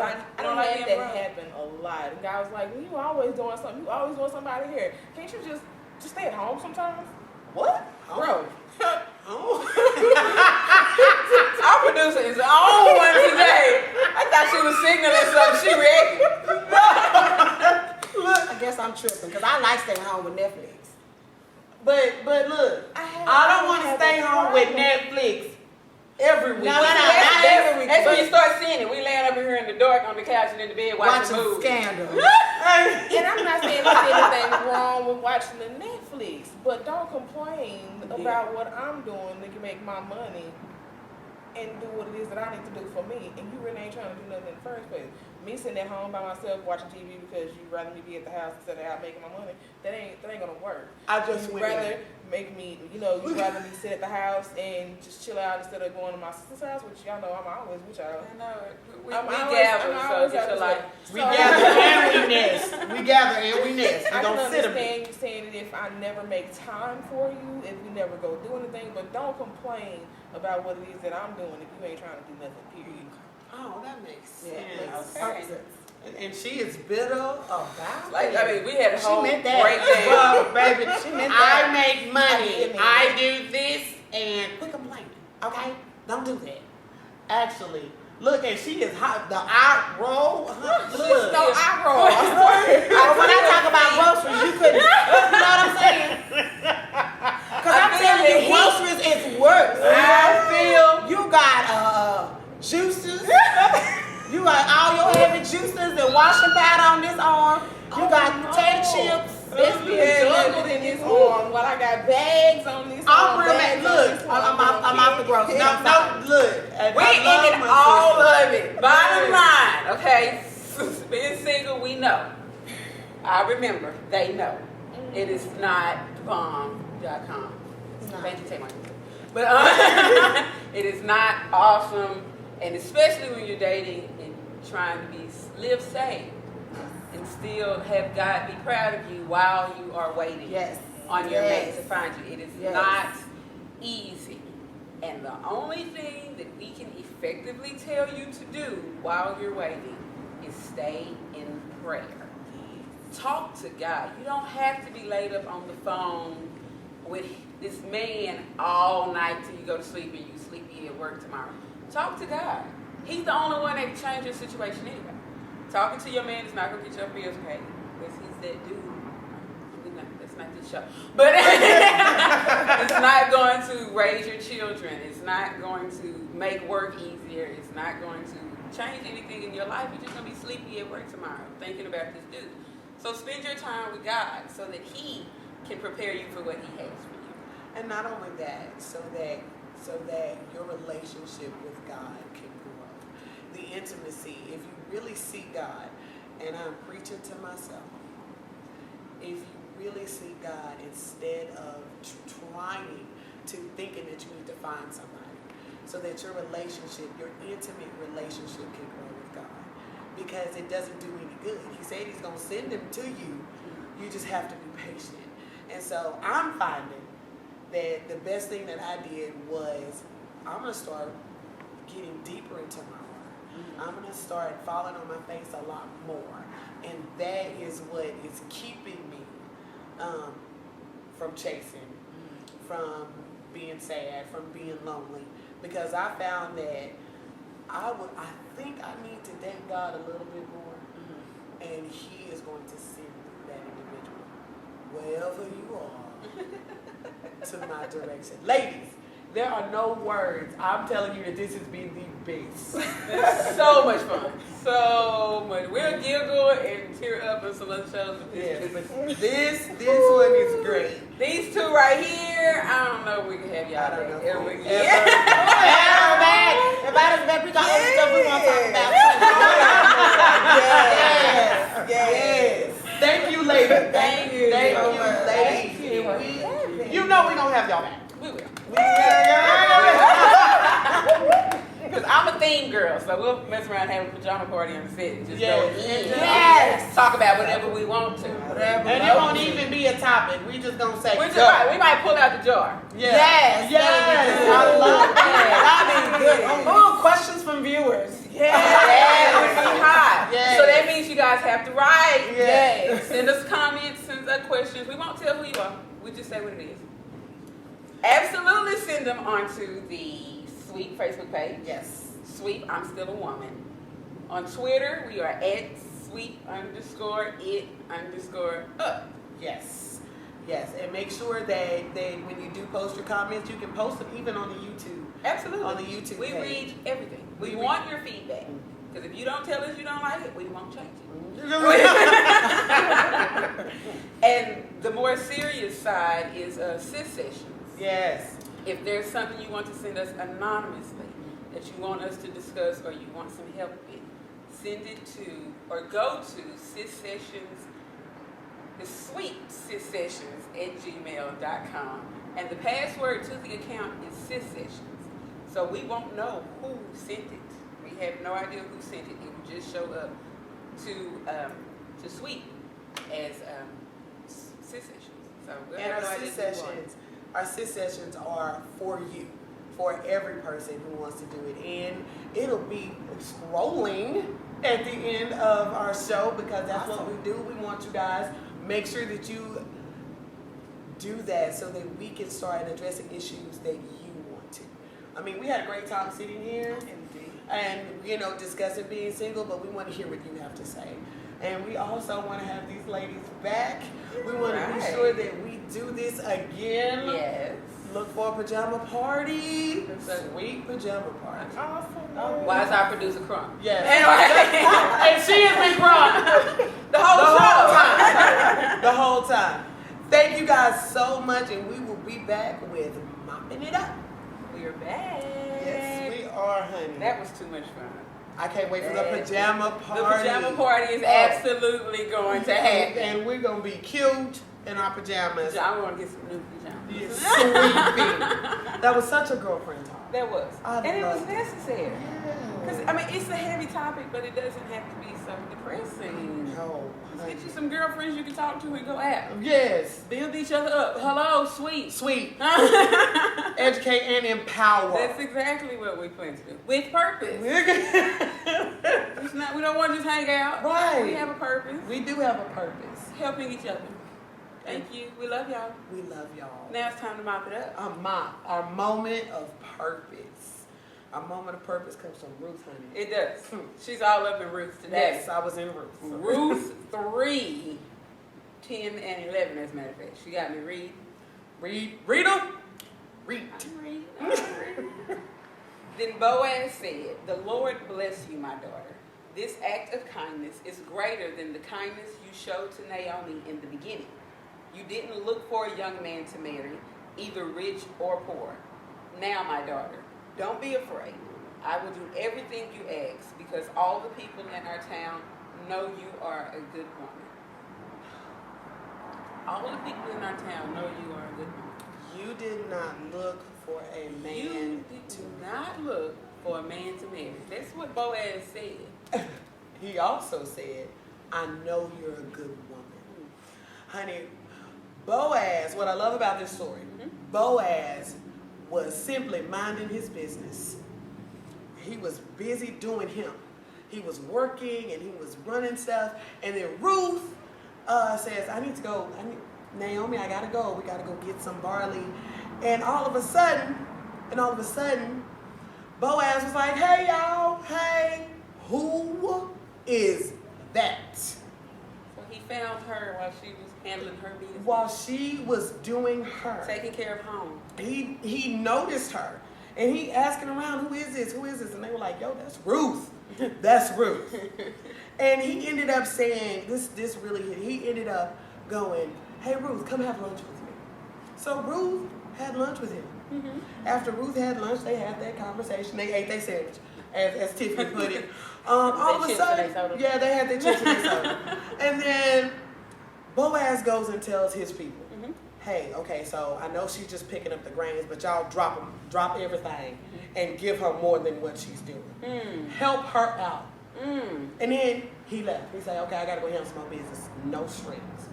I don't like that happen a lot. The guy was like, well, you always doing something. You always doing something out of here. Can't you just stay at home sometimes? What? Bro. Our producer is on one today. I thought she was signaling something. She reacted. I guess I'm tripping because I like staying home with Netflix. But look, I don't want to stay home with Netflix every week. No, not every week. That's when you start seeing it. We laying up here in the dark on the couch and in the bed watching movies. Scandal. And I'm not saying there's anything wrong with watching the Netflix, but don't complain about what I'm doing to make my money and do what it is that I need to do for me. And you really ain't trying to do nothing in the first place. Me sitting at home by myself watching TV because you'd rather me be at the house instead of out making my money, that ain't gonna work. I just You'd went rather there. make me, you'd rather me sit at the house and just chill out instead of going to my sister's house, which y'all know I'm always with y'all. I know it. We I'm gather, so always get out your this life. way. We So- gather and we nest. We gather and we nest. We I can don't sit a bit. understand you saying that if I never make time for you, if we never go do anything, but don't complain about what it is that I'm doing if you ain't trying to do nothing, period. Oh, that makes Yeah, sense. Okay. And she is bitter about Like, it. I mean, we had a whole meant that. breakdown. Well, baby, She meant I that. make money. I I do this and quit complaining. Okay? Don't do that. Actually, look, and she is hot. The eye roll. Look. No, I roll. I swear. But when I talk about groceries, you couldn't. You know what I'm saying? Because I'm telling you, groceries is worse. I feel You got juices. You got all your heavy juices and washing powder on this arm. You got potato chips. This being juggled in this arm while I got bags on this I'm arm. real bags mad. on Look, this arm, I'm off the groceries. No, look. and we I love ended my all sister. of it. Bottom line, okay? Being single, we know. I remember, they know. It is not bomb.com. Thank you, Tamar. But it is not awesome, and especially when you're dating and trying to live safe and still have God be proud of you while you are waiting Yes. on your Yes. mate to find you. It is Yes. not easy. And the only thing that we can effectively tell you to do while you're waiting is stay in prayer. Talk to God. You don't have to be laid up on the phone with this man all night till you go to sleep and you sleepy at work tomorrow. Talk to God. He's the only one that can change your situation anyway. Talking to your man is not going to get your bills paid. Because he's that do. That's not this show. But it's not going to raise your children. It's not going to make work easier. It's not going to change anything in your life. You're just going to be sleepy at work tomorrow thinking about this dude. So spend your time with God so that He can prepare you for what He has for you. And not only that, so that your relationship with God can grow. The intimacy, if you really see God, and I'm preaching to myself, if you really see God instead of trying to thinking that you need to find somebody, so that your relationship, your intimate relationship can grow with God. Because it doesn't do any good. He said He's going to send them to you. You just have to be patient. And so I'm finding that the best thing that I did was I'm going to start getting deeper into my heart. I'm going to start falling on my face a lot more. And that is what is keeping me from chasing, from being sad, from being lonely. Because I found that I think I need to thank God a little bit more. And He is going to send that individual, wherever you are, to my direction. Ladies, there are no words. I'm telling you that this has been the best. It's so much fun. So much. We'll giggle and tear up on some other shows. Yes, but this one is great. These two right here, I don't know if we can have y'all I don't know. back. Ever. Everybody's back. We got other stuff we want to talk about too. Yes. Thank you, ladies. Thank you. Thank you, ladies. Thank you. You know we gonna have y'all back. We will. Yeah. Because I'm a theme girl, so we'll mess around and have a pajama party on the set. Just go in. Yes. Talk about whatever we want to. And it won't even be a topic. We just gonna say We're just go. right. We might pull out the jar. Yes. I love that. That'd be good. Oh, questions from viewers. Yeah, it would be hot. Yes. So that means you guys have to write. Yes. Send us comments, send us questions. We won't tell who you are. We just say what it is. Absolutely send them onto the S.W.E.E.P Facebook page. Yes. S.W.E.E.P, I'm still a woman. On Twitter, we are at @SWEEP_it_up. Yes. Yes. And make sure that when you do post your comments, you can post them even on the YouTube. Absolutely. On the YouTube We page. read everything. We We want your feedback. Because if you don't tell us you don't like it, we won't change it. And the more serious side is sis sessions. Yes. If there's something you want to send us anonymously that you want us to discuss or you want some help with, send it to or go to sis sessions, the S.W.E.E.P sis sessions @gmail.com. And the password to the account is sis sessions. So we won't know who sent it. We have no idea who sent it. It will just show up to S.W.E.E.P as sis sessions. So we'll And have our no sis idea who won. our sis sessions are for you, for every person who wants to do it. And it'll be scrolling at the end of our show because that's what we do. We want you guys, make sure that you do that so that we can start addressing issues that you want to. I mean, we had a great time sitting here and, discussing being single, but we want to hear what you have to say. And we also want to have these ladies back. We want to be sure that we do this again. Yes. Look for a pajama party. S.W.E.E.P pajama party. Awesome. Why is our producer crunk? Yes. Anyway. And she has been crunk The whole show. the whole time. Thank you guys so much, and we will be back with Mopping It Up. We're back. Yes, we are, honey. That was too much fun. I can't wait for the pajama party. The pajama party is absolutely going to happen. And we're going to be cute in our pajamas. I want to get some new pajamas. Yes, sweeping. That was such a girlfriend talk. That was. I And it was loved it. necessary. Because, it's a heavy topic, but it doesn't have to be so depressing. No. Get you some girlfriends you can talk to and go out. Yes. Build each other up. Hello, sweet. Sweet. Educate and empower. That's exactly what we plan to do. With purpose. It's not, we don't want to just hang out. Right. We have a purpose. We do have a purpose. Helping each other. Thank you. We love y'all. We love y'all. Now it's time to mop it up. Our moment of purpose. Our moment of purpose comes from Ruth, honey. It does. She's all up in Ruth today. Yes, I was in Ruth. Ruth 3, 10 and 11, as a matter of fact. She got me read. Read them. Read. Then Boaz said, "The Lord bless you, my daughter. This act of kindness is greater than the kindness you showed to Naomi in the beginning. You didn't look for a young man to marry, either rich or poor. Now, my daughter, don't be afraid. I will do everything you ask, because all the people in our town know you are a good woman." All the people in our town know you are a good woman. You did not look for a man. You do not look for a man to marry. That's what Boaz said. He also said, I know you're a good woman. Honey, Boaz, what I love about this story, Boaz was simply minding his business. He was busy doing him. He was working and he was running stuff. And then Ruth says, Naomi, I gotta go. We gotta go get some barley. And all of a sudden, Boaz was like, hey y'all, hey, who is that? So he found her while she was handling her business. While she was doing her. Taking care of home. He noticed her. And he asking around, who is this? Who is this? And they were like, yo, that's Ruth. That's Ruth. And he ended up saying, this really hit. He ended up going, hey, Ruth, come have lunch with me. So Ruth had lunch with him. After Ruth had lunch, they had that conversation. They ate their sandwich, as Tiffany put it. All of a sudden, yeah, they had their chips and their soda. And then Boaz goes and tells his people, hey, okay, so I know she's just picking up the grains, but y'all drop everything and give her more than what she's doing. Help her out. And then he left. He said, okay, I got to go handle some more business. No strings.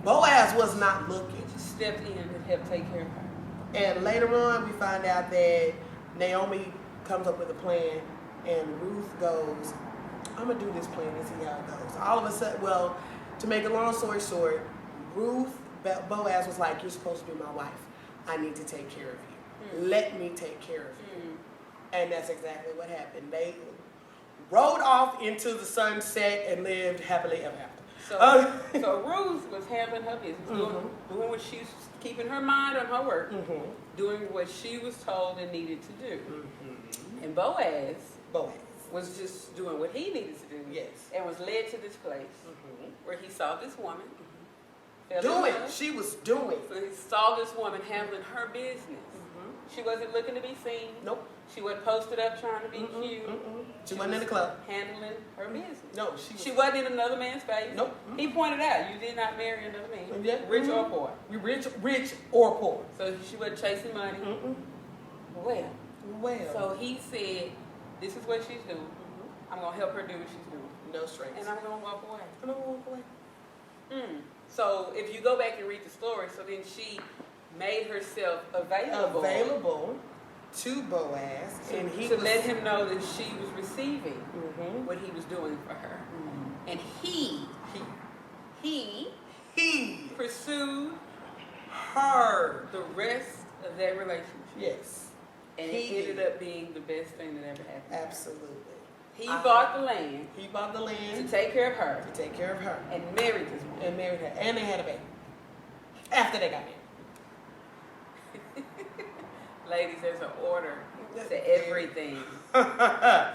Boaz was not looking. Just stepped in and helped take care of her. And later on, we find out that Naomi comes up with a plan, and Ruth goes, I'm going to do this plan and see how it goes. All of a sudden, well, to make a long story short, Boaz was like, you're supposed to be my wife. I need to take care of you. Let me take care of you. And that's exactly what happened. They rode off into the sunset and lived happily ever after. So Ruth was handling her business, doing what she was, keeping her mind on her work, doing what she was told and needed to do. And Boaz was just doing what he needed to do. Yes. And was led to this place where he saw this woman. She was doing. So he saw this woman handling her business. She wasn't looking to be seen. Nope. She wasn't posted up trying to be cute. She wasn't in the club. Handling her business. No, she wasn't in another man's face. Nope. He pointed out, you did not marry another man. Yeah. Rich or poor. You rich or poor. So she wasn't chasing money. Well. So he said, this is what she's doing. I'm going to help her do what she's doing. No strings. And I'm going to walk away. I'm going to walk away. So if you go back and read the story, so then she made herself available to Boaz, and he to let him know that she was receiving what he was doing for her. And he pursued her the rest of that relationship. Yes. And it ended up being the best thing that ever happened. Absolutely. He bought the land. He bought the land to take care of her. To take care of her. And married this woman. And married her. And they had a baby. After they got married. Ladies, there's an order to everything.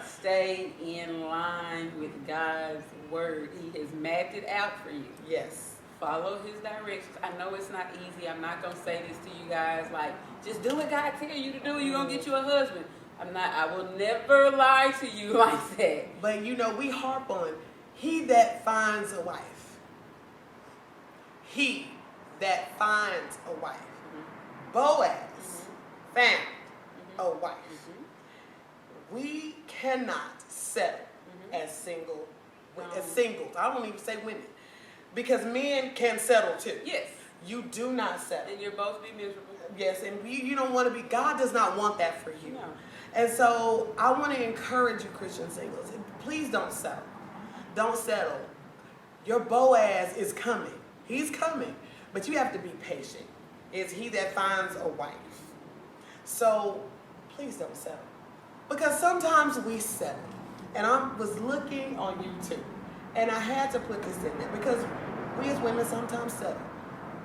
Stay in line with God's word. He has mapped it out for you. Yes. Follow his directions. I know it's not easy. I'm not going to say this to you guys like, just do what God tells you to do. You're going to get you a husband. I will never lie to you like that. But we harp on, he that finds a wife. He that finds a wife. Boaz found a wife. We cannot settle as singles. I won't even say women. Because men can settle too. Yes. You do not settle. And you'll both be miserable. Yes, and you don't want to be, God does not want that for you. No. And so I want to encourage you, Christian singles, please don't settle. Don't settle. Your Boaz is coming. He's coming. But you have to be patient. It's he that finds a wife. So please don't settle. Because sometimes we settle. And I was looking on YouTube. And I had to put this in there. Because We as women sometimes settle.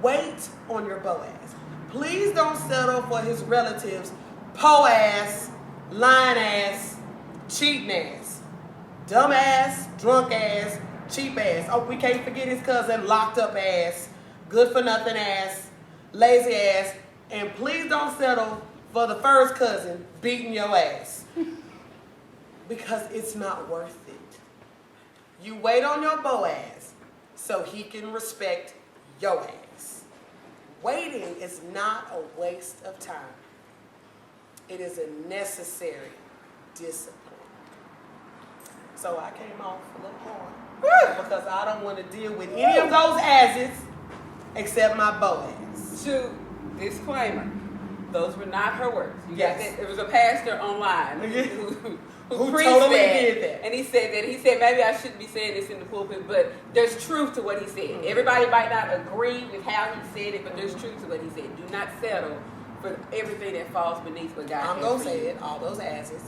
Wait on your Boaz. Please don't settle for his relatives' po ass, lying ass, cheating ass, dumb ass, drunk ass, cheap ass. Oh, we can't forget his cousin, locked up ass, good for nothing ass, lazy ass. And please don't settle for the first cousin beating your ass. Because it's not worth it. You wait on your Boaz so he can respect your ass. Waiting is not a waste of time. It is a necessary discipline. So I came off a little hard because I don't want to deal with any of those asses except my Boaz. To disclaimer, those were not her words. You Yes. got that? There was a pastor online who preached totally that, did that. and he said maybe I shouldn't be saying this in the pulpit, but there's truth to what he said. Mm-hmm. Everybody might not agree with how he said it, but there's truth to what he said. Do not settle for everything that falls beneath what God I'm has going for to say you. it, all those asses.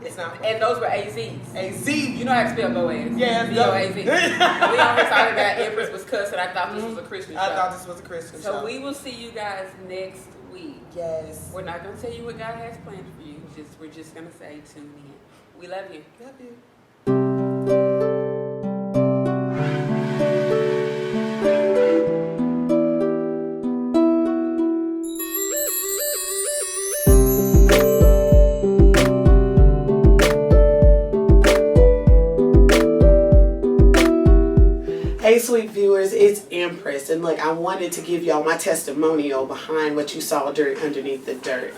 It's not. And those were AZs. AZ. You know how to spell Boaz? Yeah, B-O-A-Z. We always talking about Empress was cussing. I thought this was a Christian show. I thought this was a Christian show. So we will see you guys next week. Yes. We're not going to tell you what God has planned for you. We're just going to say tune in. We love you. Love you. Hey, sweet viewers, it's Empress, and look, I wanted to give y'all my testimonial behind what you saw underneath the dirt.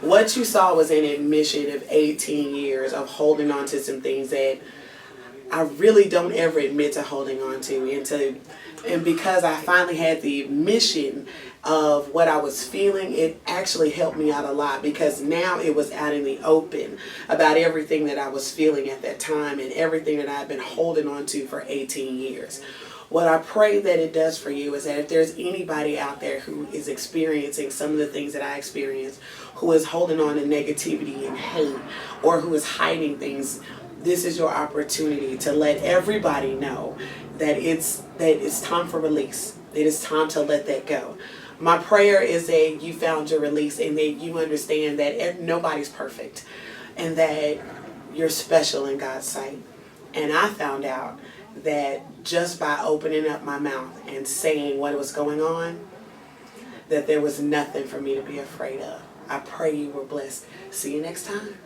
What you saw was an admission of 18 years of holding on to some things that I really don't ever admit to holding on to, and because I finally had the admission of what I was feeling, it actually helped me out a lot because now it was out in the open about everything that I was feeling at that time and everything that I've been holding on to for 18 years. What I pray that it does for you is that if there's anybody out there who is experiencing some of the things that I experienced, who is holding on to negativity and hate, or who is hiding things, this is your opportunity to let everybody know that it's time for release. It is time to let that go. My prayer is that you found your release and that you understand that nobody's perfect and that you're special in God's sight. And I found out that just by opening up my mouth and saying what was going on, that there was nothing for me to be afraid of. I pray you were blessed. See you next time.